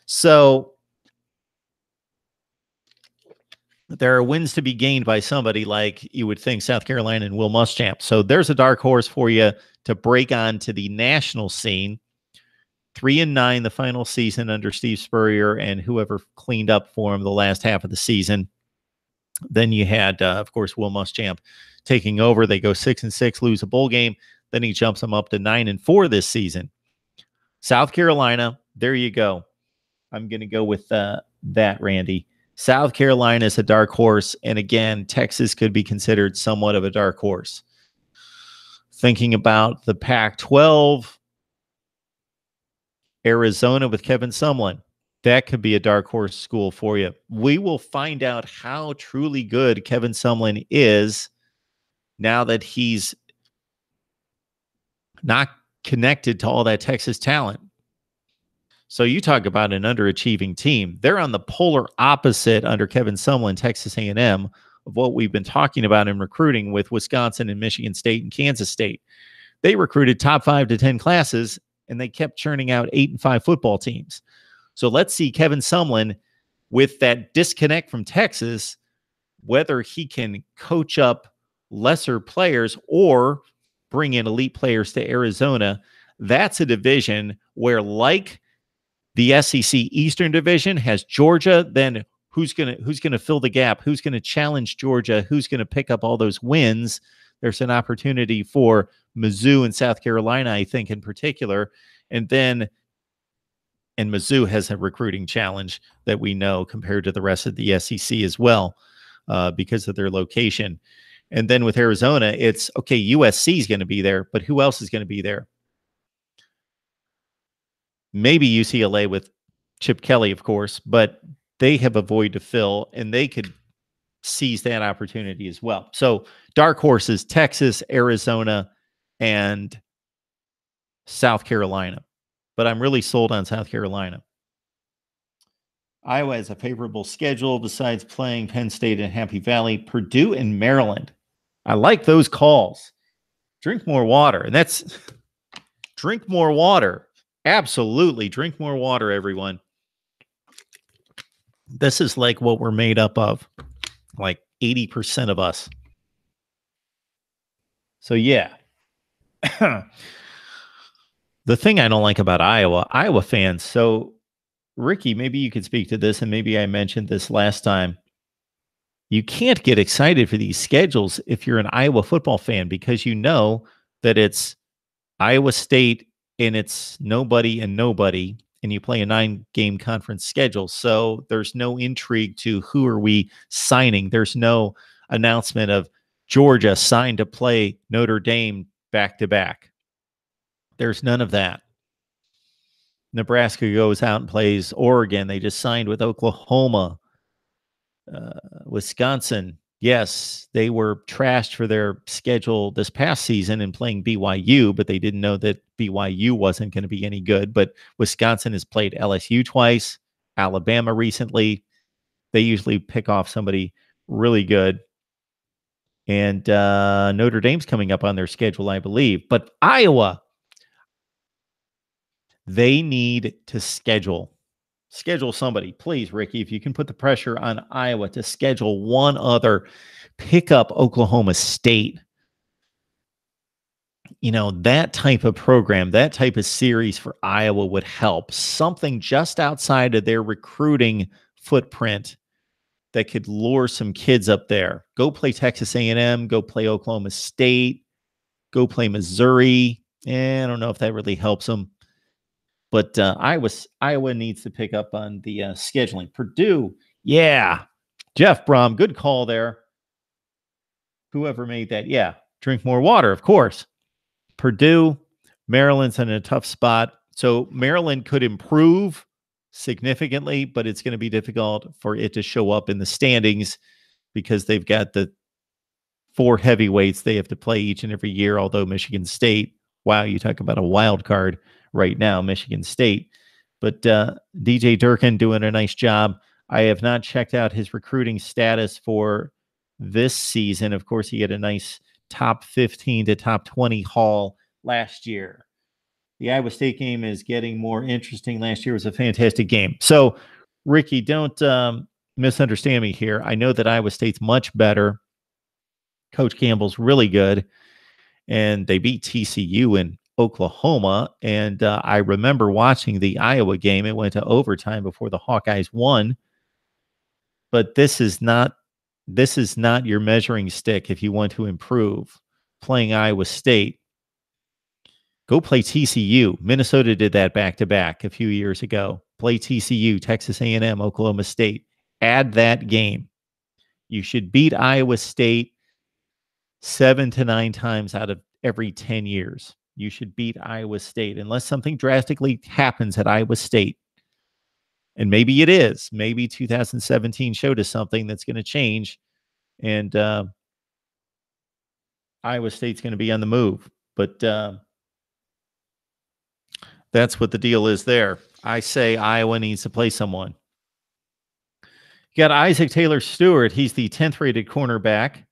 So there are wins to be gained by somebody like you would think South Carolina and Will Muschamp. So there's a dark horse for you to break on to the national scene. 3-9 the final season under Steve Spurrier and whoever cleaned up for him the last half of the season. Then you had, of course, Will Muschamp taking over. They go 6-6, lose a bowl game. Then he jumps them up to 9-4 this season. South Carolina, there you go. I'm going to go with that, Randy. South Carolina is a dark horse. And again, Texas could be considered somewhat of a dark horse. Thinking about the Pac-12, Arizona with Kevin Sumlin. That could be a dark horse school for you. We will find out how truly good Kevin Sumlin is now that he's not connected to all that Texas talent. So you talk about an underachieving team. They're on the polar opposite under Kevin Sumlin, Texas A&M, of what we've been talking about in recruiting with Wisconsin and Michigan State and Kansas State. They recruited top 5 to 10 classes, and they kept churning out 8-5 football teams. So let's see Kevin Sumlin, with that disconnect from Texas, whether he can coach up lesser players or bring in elite players to Arizona. That's a division where, like the SEC Eastern Division has Georgia, then who's gonna fill the gap? Who's gonna challenge Georgia? Who's gonna pick up all those wins? There's an opportunity for Mizzou and South Carolina, I think, in particular. And Mizzou has a recruiting challenge that we know compared to the rest of the SEC as well, because of their location. And then with Arizona, it's okay, USC is going to be there, but who else is going to be there? Maybe UCLA with Chip Kelly, of course, but they have a void to fill, and they could seize that opportunity as well. So dark horses, Texas, Arizona, and South Carolina. But I'm really sold on South Carolina. Iowa has a favorable schedule besides playing Penn State and Happy Valley, Purdue and Maryland. I like those calls. Drink more water. And that's drink more water. Absolutely. Drink more water, everyone. This is like what we're made up of. Like 80% of us. So, yeah. The thing I don't like about Iowa fans. So, Ricky, maybe you could speak to this, and maybe I mentioned this last time. You can't get excited for these schedules if you're an Iowa football fan, because you know that it's Iowa State and it's nobody and nobody, and you play a 9-game conference schedule. So there's no intrigue to who are we signing. There's no announcement of Georgia signed to play Notre Dame back-to-back. There's none of that. Nebraska goes out and plays Oregon. They just signed with Oklahoma. Wisconsin, yes, they were trashed for their schedule this past season and playing BYU, but they didn't know that BYU wasn't going to be any good. But Wisconsin has played LSU twice, Alabama recently. They usually pick off somebody really good. And Notre Dame's coming up on their schedule, I believe. But Iowa, they need to schedule somebody, please, Ricky, if you can put the pressure on Iowa to schedule one other, pick up Oklahoma State. You know, that type of program, that type of series for Iowa would help. Something just outside of their recruiting footprint that could lure some kids up there. Go play Texas A&M, go play Oklahoma State, go play Missouri. I don't know if that really helps them. But Iowa needs to pick up on the scheduling. Purdue, yeah. Jeff Brom, good call there. Whoever made that, yeah. Drink more water, of course. Purdue, Maryland's in a tough spot. So Maryland could improve significantly, but it's going to be difficult for it to show up in the standings because they've got the 4 heavyweights they have to play each and every year, although Michigan State, wow, you talk about a wild card right now, Michigan State. But DJ Durkin doing a nice job. I have not checked out his recruiting status for this season. Of course, he had a nice top 15 to top 20 haul last year. The Iowa State game is getting more interesting. Last year was a fantastic game. So, Ricky, don't misunderstand me here. I know that Iowa State's much better. Coach Campbell's really good. And they beat TCU in Oklahoma. And I remember watching the Iowa game. It went to overtime before the Hawkeyes won. But this is not your measuring stick if you want to improve. Playing Iowa State, go play TCU. Minnesota did that back-to-back a few years ago. Play TCU, Texas A&M, Oklahoma State. Add that game. You should beat Iowa State 7 to 9 times out of every 10 years. You should beat Iowa State unless something drastically happens at Iowa State. And maybe it is. Maybe 2017 showed us something that's going to change. And Iowa State's going to be on the move. But that's what the deal is there. I say Iowa needs to play someone. You got Isaac Taylor Stewart. He's the 10th rated cornerback.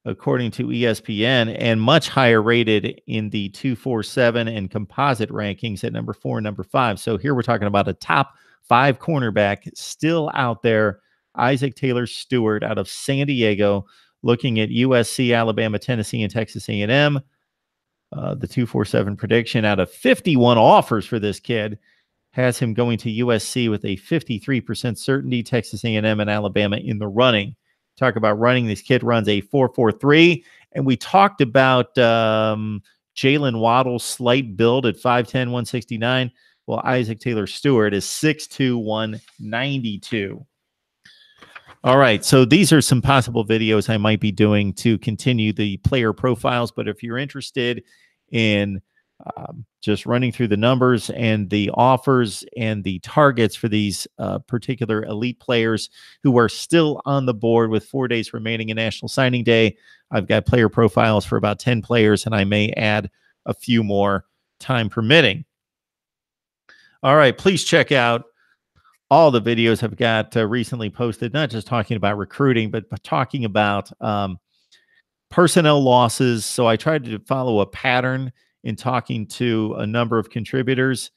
according to ESPN, and much higher rated in the 247 and composite rankings at number 4 and number 5. So here we're talking about a top 5 cornerback still out there, Isaac Taylor Stewart out of San Diego, looking at USC, Alabama, Tennessee, and Texas A&M. The 247 prediction out of 51 offers for this kid has him going to USC with a 53% certainty, Texas A&M and Alabama in the running. Talk about running. This kid runs a 4.43, and we talked about Jalen Waddle's slight build at 5'10", 169. Well, Isaac Taylor Stewart is 6'2", 192. All right, so these are some possible videos I might be doing to continue the player profiles, but if you're interested in just running through the numbers and the offers and the targets for these particular elite players who are still on the board with 4 days remaining in National Signing Day, I've got player profiles for about 10 players, and I may add a few more time permitting. All right, please check out all the videos I've got recently posted, not just talking about recruiting, but talking about personnel losses. So I tried to follow a pattern in talking to a number of contributors.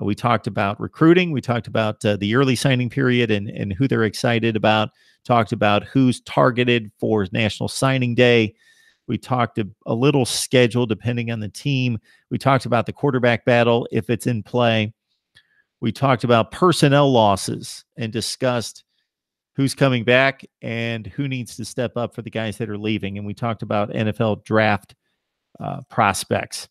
We talked about recruiting. We talked about the early signing period and who they're excited about. Talked about who's targeted for National Signing Day. We talked a little schedule depending on the team. We talked about the quarterback battle if it's in play. We talked about personnel losses and discussed who's coming back and who needs to step up for the guys that are leaving. And we talked about NFL draft prospects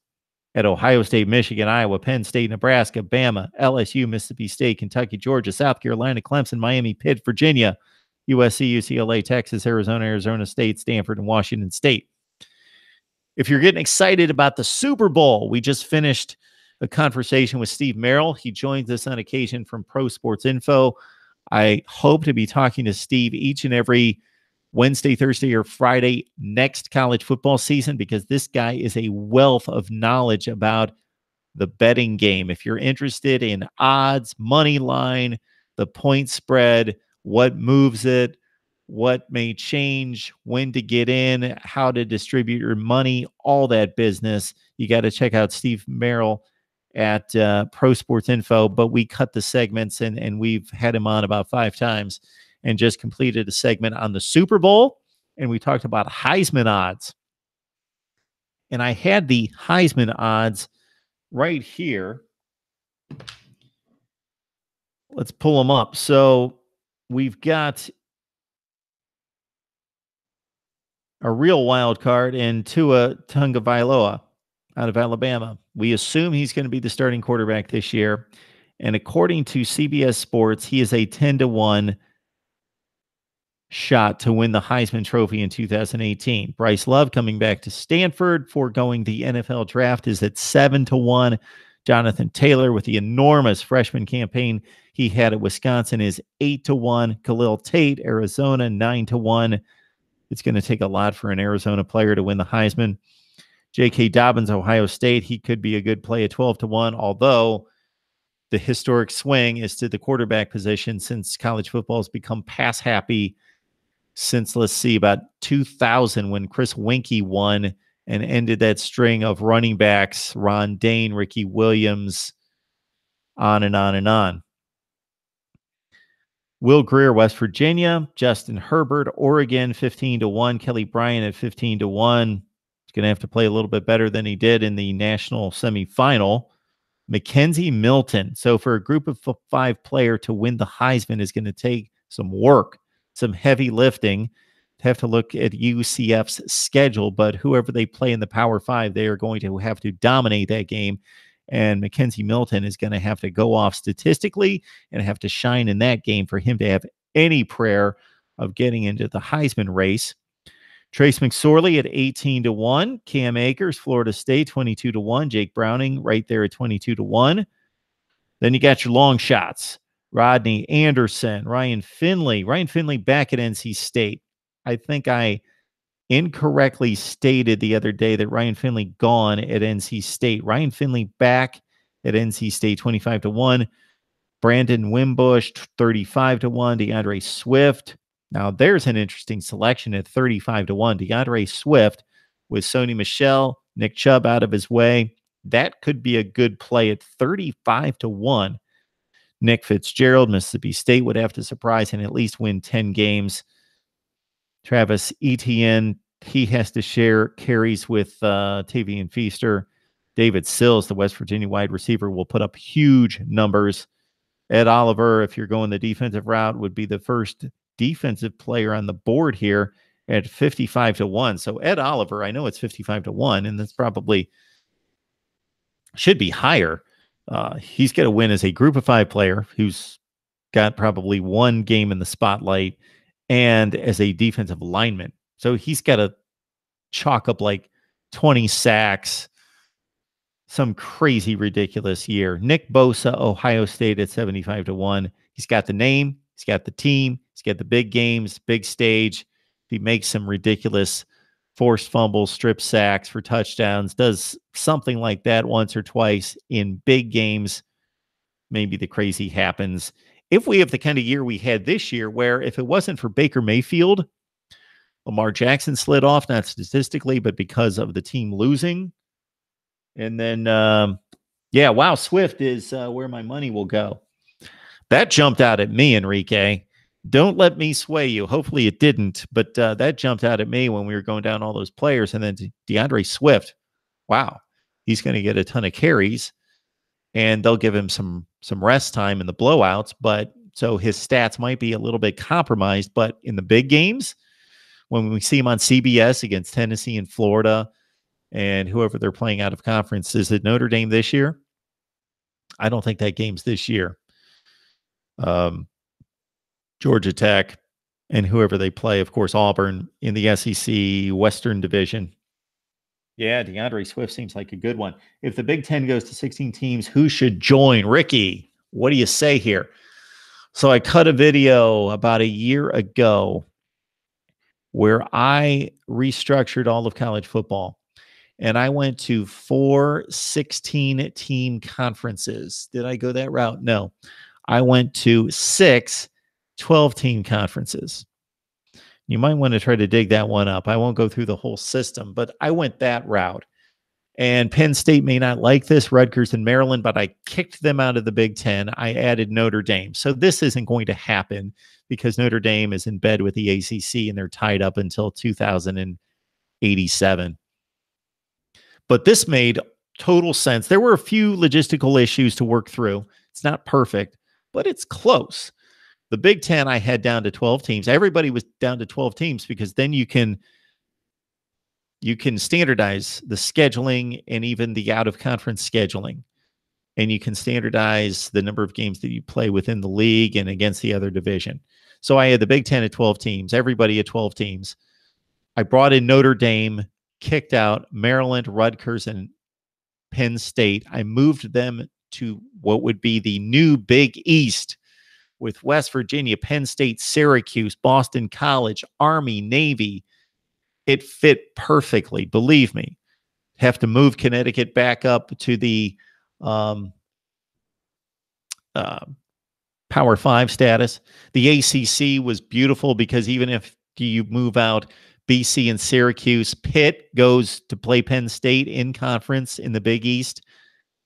at Ohio State, Michigan, Iowa, Penn State, Nebraska, Bama, LSU, Mississippi State, Kentucky, Georgia, South Carolina, Clemson, Miami, Pitt, Virginia, USC, UCLA, Texas, Arizona, Arizona State, Stanford, and Washington State. If you're getting excited about the Super Bowl, we just finished a conversation with Steve Merrill. He joins us on occasion from Pro Sports Info. I hope to be talking to Steve each and every Wednesday, Thursday, or Friday next college football season, because this guy is a wealth of knowledge about the betting game. If you're interested in odds, money line, the point spread, what moves it, what may change, when to get in, how to distribute your money, all that business, you got to check out Steve Merrill at Pro Sports Info. But we cut the segments, and we've had him on about 5 times and just completed a segment on the Super Bowl. And we talked about Heisman odds. And I had the Heisman odds right here. Let's pull them up. So we've got a real wild card in Tua Tagovailoa out of Alabama. We assume he's going to be the starting quarterback this year. And according to CBS Sports, he is a 10-1 shot to win the Heisman Trophy in 2018. Bryce Love coming back to Stanford, foregoing the NFL draft, is at 7-1. Jonathan Taylor, with the enormous freshman campaign he had at Wisconsin, is 8-1. Khalil Tate, Arizona, 9-1. It's going to take a lot for an Arizona player to win the Heisman. J.K. Dobbins, Ohio State, he could be a good play at 12-1, although the historic swing is to the quarterback position since college football has become pass happy since, let's see, about 2000 when Chris Winkie won and ended that string of running backs, Ron Dane, Ricky Williams, on and on and on. Will Grier, West Virginia. Justin Herbert, Oregon, 15-1. Kelly Bryant at 15-1. He's going to have to play a little bit better than he did in the national semifinal. Mackenzie Milton. So for a group of 5 player to win the Heisman is going to take some work, some heavy lifting. Have to look at UCF's schedule, but whoever they play in the Power 5, they are going to have to dominate that game. And Mackenzie Milton is going to have to go off statistically and have to shine in that game for him to have any prayer of getting into the Heisman race. Trace McSorley at 18-1. Cam Akers, Florida State, 22-1. Jake Browning right there at 22-1. Then you got your long shots. Rodney Anderson, Ryan Finley. Ryan Finley back at NC State. I think I incorrectly stated the other day that Ryan Finley gone at NC State. Ryan Finley back at NC State, 25-1. Brandon Wimbush, 35-1. DeAndre Swift, Now, there's an interesting selection at 35-1. DeAndre Swift with Sony Michel, Nick Chubb out of his way. That could be a good play at 35-1. Nick Fitzgerald, Mississippi State would have to surprise and at least win 10 games. Travis Etienne, he has to share carries with Tavian Feaster. David Sills, the West Virginia wide receiver, will put up huge numbers. Ed Oliver, if you're going the defensive route, would be the first defensive player on the board here at 55-1. So Ed Oliver, I know it's 55-1, and that's probably should be higher. He's got to win as a group of 5 player who's got probably one game in the spotlight and as a defensive lineman. So he's got to chalk up like 20 sacks, some crazy, ridiculous year. Nick Bosa, Ohio State at 75-1. He's got the name, he's got the team, he's got the big games, big stage. If he makes some ridiculous forced fumbles, strip sacks for touchdowns, does something like that once or twice in big games, maybe the crazy happens. If we have the kind of year we had this year, where if it wasn't for Baker Mayfield, Lamar Jackson slid off, not statistically, but because of the team losing. And then, Swift is where my money will go. That jumped out at me, Enrique. Don't let me sway you. Hopefully it didn't, but that jumped out at me when we were going down all those players. And then DeAndre Swift, wow, he's going to get a ton of carries, and they'll give him some rest time in the blowouts. But so his stats might be a little bit compromised. But in the big games, when we see him on CBS against Tennessee and Florida and whoever they're playing out of conference, is it Notre Dame this year? I don't think that game's this year. Georgia Tech and whoever they play, of course, Auburn in the SEC Western Division. Yeah, DeAndre Swift seems like a good one. If the Big Ten goes to 16 teams, who should join? Ricky, what do you say here? So I cut a video about a year ago where I restructured all of college football, and I went to 4 16-team conferences. Did I go that route? No. I went to 6 12-team conferences. You might want to try to dig that one up. I won't go through the whole system, but I went that route. And Penn State may not like this, Rutgers and Maryland, but I kicked them out of the Big Ten. I added Notre Dame. So this isn't going to happen because Notre Dame is in bed with the ACC and they're tied up until 2087. But this made total sense. There were a few logistical issues to work through. It's not perfect, but it's close. The Big Ten I had down to 12 teams. Everybody was down to 12 teams because then you can standardize the scheduling and even the out-of-conference scheduling. And you can standardize the number of games that you play within the league and against the other division. So I had the Big Ten at 12 teams, everybody at 12 teams. I brought in Notre Dame, kicked out Maryland, Rutgers, and Penn State. I moved them to what would be the new Big East with West Virginia, Penn State, Syracuse, Boston College, Army, Navy. It fit perfectly, believe me. Have to move Connecticut back up to the Power 5 status. The ACC was beautiful because even if you move out BC and Syracuse, Pitt goes to play Penn State in conference in the Big East.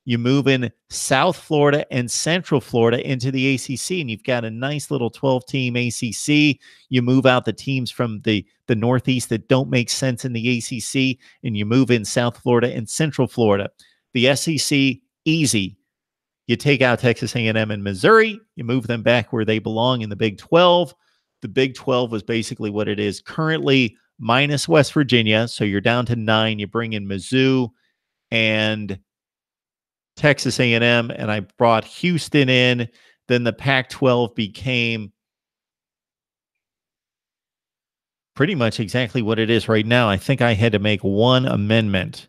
You move in South Florida and Central Florida into the ACC, and you've got a nice little 12-team ACC. You move out the teams from the Northeast that don't make sense in the ACC, and you move in South Florida and Central Florida. The SEC, easy. You take out Texas A&M and Missouri. You move them back where they belong in the Big 12. The Big 12 was basically what it is currently, minus West Virginia. So you're down to 9. You bring in Mizzou and Texas A&M, and I brought Houston in. Then the Pac-12 became pretty much exactly what it is right now. I think I had to make one amendment.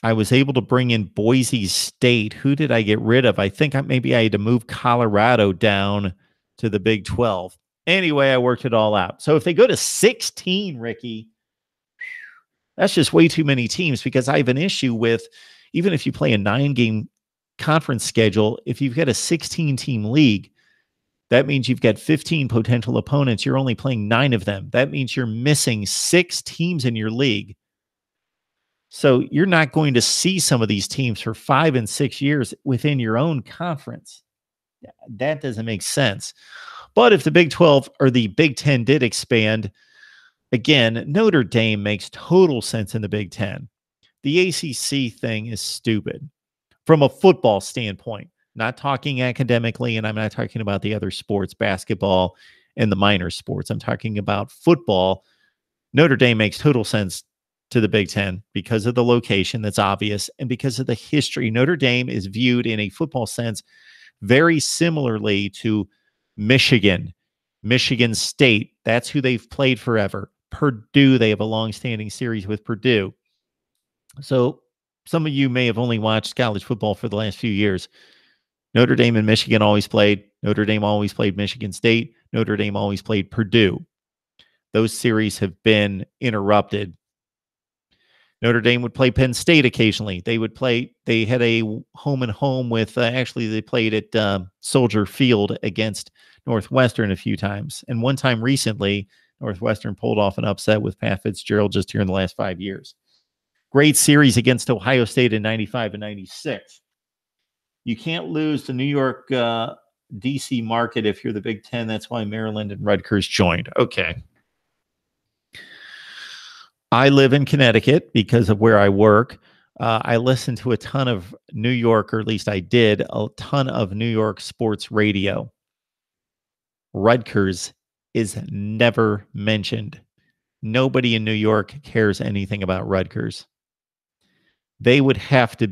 I was able to bring in Boise State. Who did I get rid of? I think maybe I had to move Colorado down to the Big 12. Anyway, I worked it all out. So if they go to 16, Ricky, that's just way too many teams because I have an issue with, even if you play a 9-game conference schedule, if you've got a 16-team league, That means you've got 15 potential opponents. You're only playing 9 of them. That means you're missing 6 teams in your league. So you're not going to see some of these teams for 5 and 6 years within your own conference. That doesn't make sense. But if the Big 12 or the Big 10 did expand, again, Notre Dame makes total sense in the Big 10. The ACC thing is stupid from a football standpoint, not talking academically, and I'm not talking about the other sports, basketball and the minor sports. I'm talking about football. Notre Dame makes total sense to the Big 10 because of the location that's obvious and because of the history. Notre Dame is viewed in a football sense very similarly to Michigan, Michigan State. That's who they've played forever. Purdue, they have a long-standing series with Purdue. So some of you may have only watched college football for the last few years. Notre Dame and Michigan always played. Notre Dame always played Michigan State. Notre Dame always played Purdue. Those series have been interrupted. Notre Dame would play Penn State occasionally. They had a home and home with, actually, they played at Soldier Field against Northwestern a few times. And one time recently, Northwestern pulled off an upset with Pat Fitzgerald just here in the last 5 years. Great series against Ohio State in 95 and 96. You can't lose the New York, D.C. market if you're the Big 10. That's why Maryland and Rutgers joined. Okay. I live in Connecticut because of where I work. I listen to a ton of New York, or at least I did, a ton of New York sports radio. Rutgers is never mentioned. Nobody in New York cares anything about Rutgers. They would have to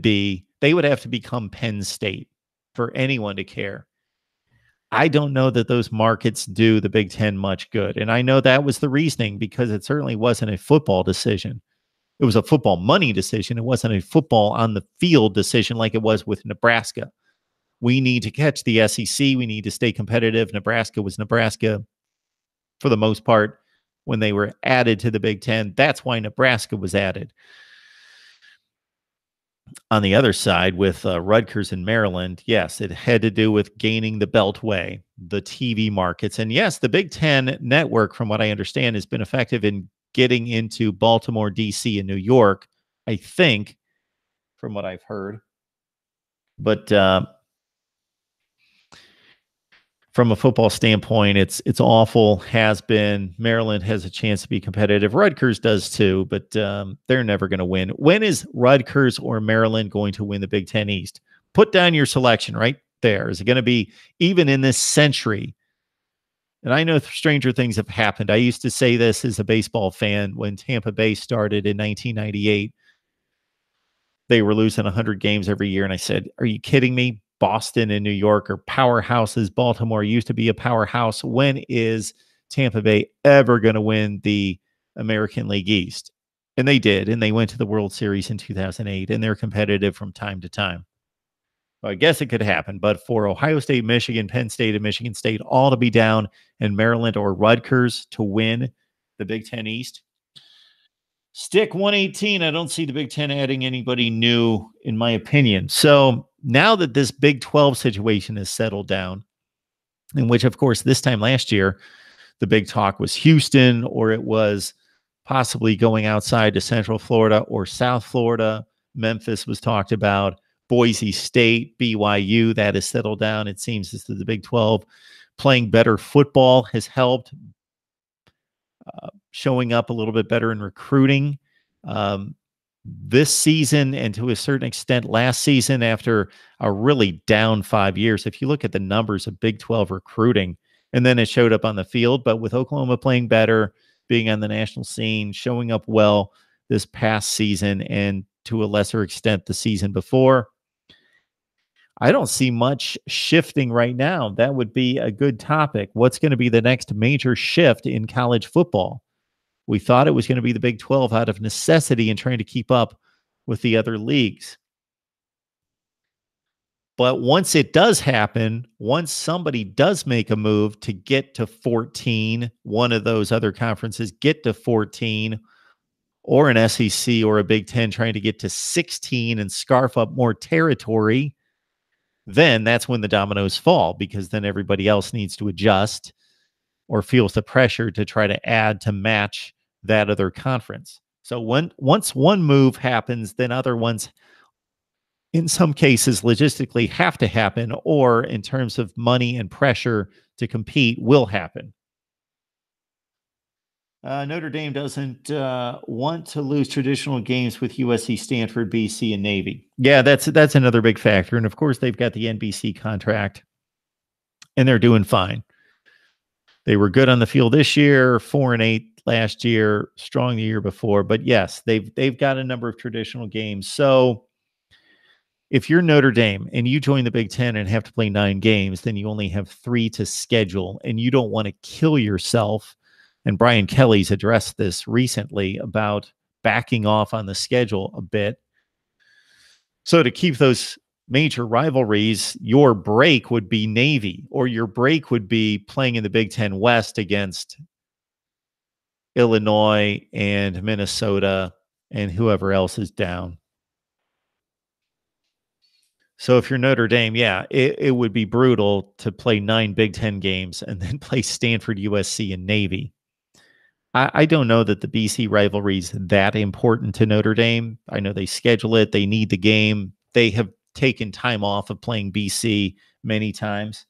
become Penn State for anyone to care. I don't know that those markets do the Big 10 much good. And I know that was the reasoning, because it certainly wasn't a football decision. It was a football money decision. It wasn't a football on the field decision like it was with Nebraska. We need to catch the SEC. We need to stay competitive. Nebraska was Nebraska for the most part when they were added to the Big 10. That's why Nebraska was added. On the other side, with Rutgers and Maryland, yes, it had to do with gaining the Beltway, the TV markets. And yes, the Big 10 network, from what I understand, has been effective in getting into Baltimore, D.C., and New York, I think, from what I've heard. But from a football standpoint, it's awful, has been. Maryland has a chance to be competitive. Rutgers does too, but they're never going to win. When is Rutgers or Maryland going to win the Big 10 East? Put down your selection right there. Is it going to be even in this century? And I know stranger things have happened. I used to say this as a baseball fan when Tampa Bay started in 1998. They were losing 100 games every year. And I said, are you kidding me? Boston and New York are powerhouses. Baltimore used to be a powerhouse. When is Tampa Bay ever going to win the American League East? And they did. And they went to the World Series in 2008. And they're competitive from time to time. Well, I guess it could happen. But for Ohio State, Michigan, Penn State, and Michigan State all to be down, and Maryland or Rutgers to win the Big 10 East, stick 118. I don't see the Big 10 adding anybody new, in my opinion. So now that this Big 12 situation has settled down, in which, of course, this time last year, the big talk was Houston, or it was possibly going outside to Central Florida or South Florida. Memphis was talked about. Boise State, BYU, that has settled down. It seems as the Big 12 playing better football has helped. Showing up a little bit better in recruiting this season, and to a certain extent last season, after a really down 5 years. If you look at the numbers of Big 12 recruiting, and then it showed up on the field, but with Oklahoma playing better, being on the national scene, showing up well this past season, and to a lesser extent the season before, I don't see much shifting right now. That would be a good topic. What's going to be the next major shift in college football? We thought it was going to be the Big 12 out of necessity and trying to keep up with the other leagues. But once it does happen, once somebody does make a move to get to 14, one of those other conferences get to 14, or an SEC or a Big 10 trying to get to 16 and scarf up more territory, then that's when the dominoes fall, because then everybody else needs to adjust or feels the pressure to try to add to match that other conference. So once one move happens, then other ones, in some cases, logistically have to happen, or in terms of money and pressure to compete, will happen. Notre Dame doesn't want to lose traditional games with USC, Stanford, BC, and Navy. Yeah, that's another big factor. And of course, they've got the NBC contract, and they're doing fine. They were good on the field this year, 4-8 last year, strong the year before. But yes, they've got a number of traditional games. So if you're Notre Dame and you join the Big Ten and have to play 9 games, then you only have 3 to schedule, and you don't want to kill yourself. And Brian Kelly's addressed this recently about backing off on the schedule a bit. So to keep those major rivalries, your break would be Navy, or your break would be playing in the Big Ten West against Illinois and Minnesota and whoever else is down. So if you're Notre Dame, yeah, it would be brutal to play 9 Big Ten games and then play Stanford, USC, and Navy. I don't know that the BC rivalry is that important to Notre Dame. I know they schedule it. They need the game. They have taken time off of playing BC many times.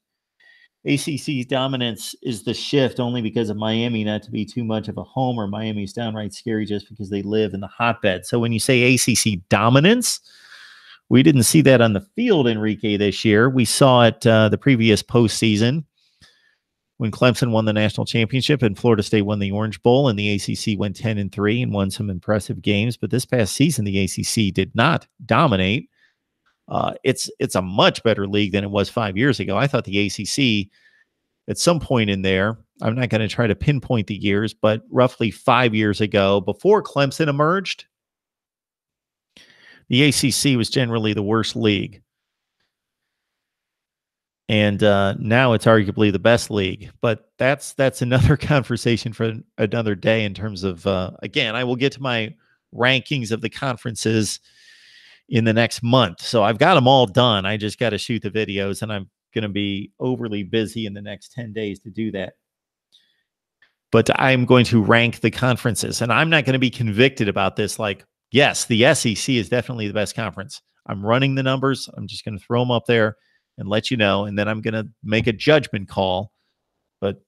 ACC's dominance is the shift only because of Miami not to be too much of a homer. Miami's downright scary just because they live in the hotbed. So when you say ACC dominance, we didn't see that on the field, Enrique, this year. We saw it the previous postseason when Clemson won the national championship and Florida State won the Orange Bowl, and the ACC went 10-3 and won some impressive games. But this past season, the ACC did not dominate. It's a much better league than it was 5 years ago. I thought the ACC at some point in there, I'm not going to try to pinpoint the years, but roughly 5 years ago, before Clemson emerged, the ACC was generally the worst league. And now it's arguably the best league. But that's another conversation for another day in terms of, again, I will get to my rankings of the conferences in the next month. So I've got them all done. I just got to shoot the videos, and I'm going to be overly busy in the next 10 days to do that. But I'm going to rank the conferences, and I'm not going to be convicted about this. Like, yes, the SEC is definitely the best conference. I'm running the numbers. I'm just going to throw them up there and let you know, and then I'm going to make a judgment call. But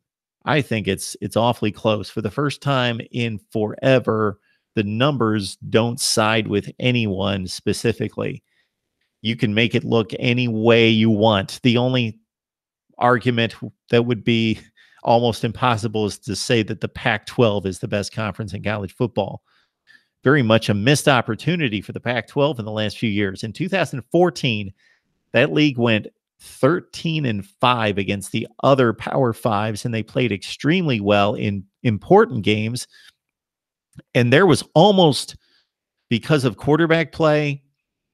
I think it's awfully close. For the first time in forever, the numbers don't side with anyone specifically. You can make it look any way you want. The only argument that would be almost impossible is to say that the Pac-12 is the best conference in college football. Very much a missed opportunity for the Pac-12 in the last few years. In 2014, that league went 13-5 against the other Power Fives, and they played extremely well in important games. And there was almost, because of quarterback play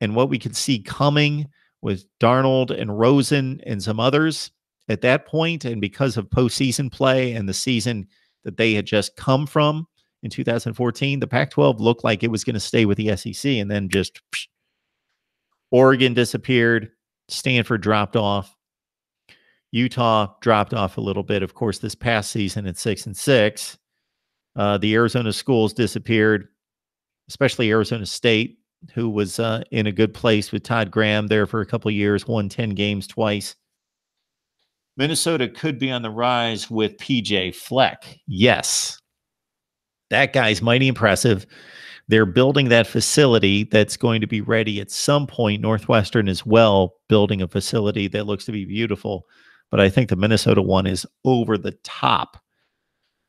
and what we could see coming with Darnold and Rosen and some others at that point, and because of postseason play and the season that they had just come from in 2014, the Pac-12 looked like it was going to stay with the SEC, and then just Oregon disappeared. Stanford dropped off. Utah dropped off a little bit, of course, this past season at 6-6. The Arizona schools disappeared, especially Arizona State, who was in a good place with Todd Graham there for a couple of years, won 10 games twice. Minnesota could be on the rise with PJ Fleck. Yes. That guy's mighty impressive. They're building that facility that's going to be ready at some point. Northwestern as well, building a facility that looks to be beautiful. But I think the Minnesota one is over the top.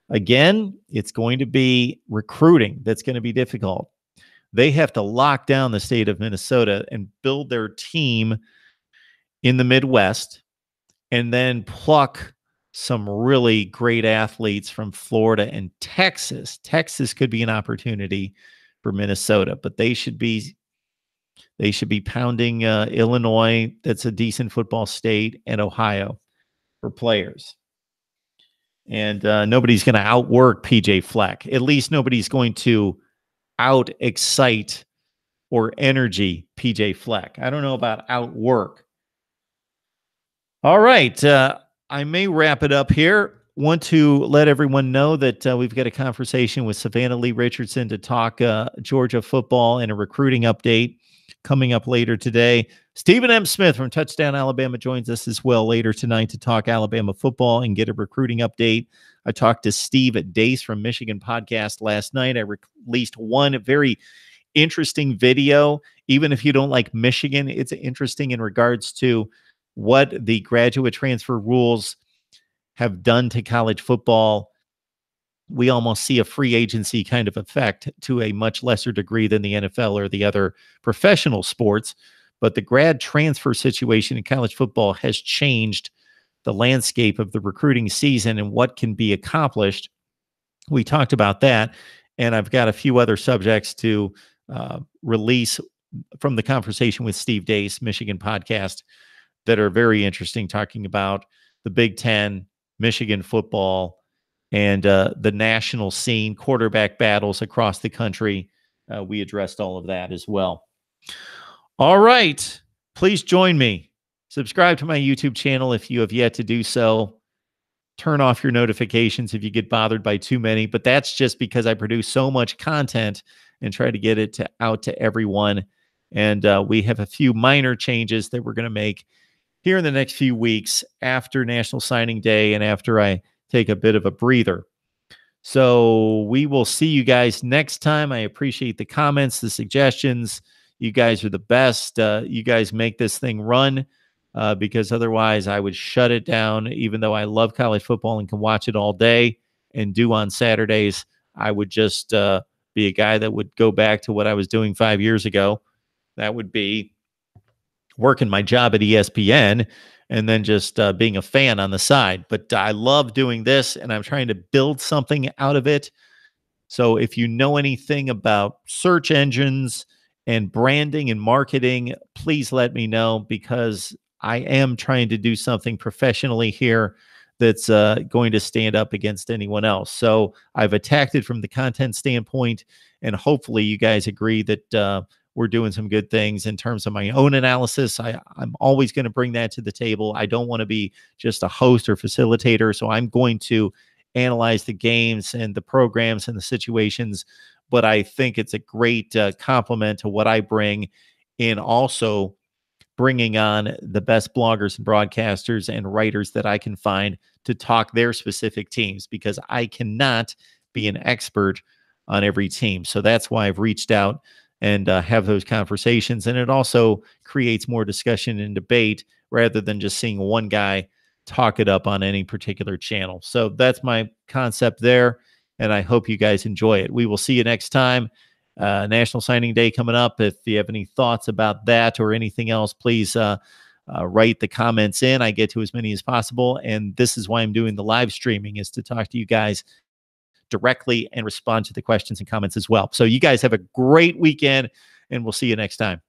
Again, it's going to be recruiting that's going to be difficult. They have to lock down the state of Minnesota and build their team in the Midwest, and then pluck some really great athletes from Florida and Texas. Texas could be an opportunity for Minnesota, but they should be pounding Illinois, that's a decent football state, and Ohio for players. And nobody's going to outwork PJ Fleck. At least nobody's going to out-excite or energy PJ Fleck. I don't know about outwork. All right. I may wrap it up here. Want to let everyone know that we've got a conversation with Savannah Lee Richardson to talk Georgia football and a recruiting update coming up later today. Stephen M. Smith from Touchdown Alabama joins us as well later tonight to talk Alabama football and get a recruiting update. I talked to Steve Dace from Michigan Podcast last night. I released one very interesting video. Even if you don't like Michigan, it's interesting in regards to what the graduate transfer rules have done to college football. We almost see a free agency kind of effect to a much lesser degree than the NFL or the other professional sports. But the grad transfer situation in college football has changed the landscape of the recruiting season and what can be accomplished. We talked about that. And I've got a few other subjects to release from the conversation with Steve Dace, Michigan Podcast, that are very interesting, talking about the Big Ten, Michigan football, and the national scene, quarterback battles across the country. We addressed all of that as well. All right. Please join me. Subscribe to my YouTube channel if you have yet to do so. Turn off your notifications if you get bothered by too many, but that's just because I produce so much content and try to get it out to everyone. And we have a few minor changes that we're going to make here in the next few weeks after National Signing Day and after I take a bit of a breather. So we will see you guys next time. I appreciate the comments, the suggestions. You guys are the best. You guys make this thing run because otherwise I would shut it down. Even though I love college football and can watch it all day and do on Saturdays, I would just be a guy that would go back to what I was doing 5 years ago. That would be working my job at ESPN and then just being a fan on the side. But I love doing this and I'm trying to build something out of it. So if you know anything about search engines and branding and marketing, please let me know, because I am trying to do something professionally here that's going to stand up against anyone else. So I've attacked it from the content standpoint, and hopefully you guys agree that we're doing some good things in terms of my own analysis. I'm always going to bring that to the table. I don't want to be just a host or facilitator. So I'm going to analyze the games and the programs and the situations. But I think it's a great compliment to what I bring in also bringing on the best bloggers and broadcasters and writers that I can find to talk their specific teams, because I cannot be an expert on every team. So that's why I've reached out and have those conversations. And it also creates more discussion and debate rather than just seeing one guy talk it up on any particular channel. So that's my concept there. And I hope you guys enjoy it. We will see you next time. National Signing Day coming up. If you have any thoughts about that or anything else, please write the comments in. I get to as many as possible. And this is why I'm doing the live streaming, is to talk to you guys directly and respond to the questions and comments as well. So you guys have a great weekend, and we'll see you next time.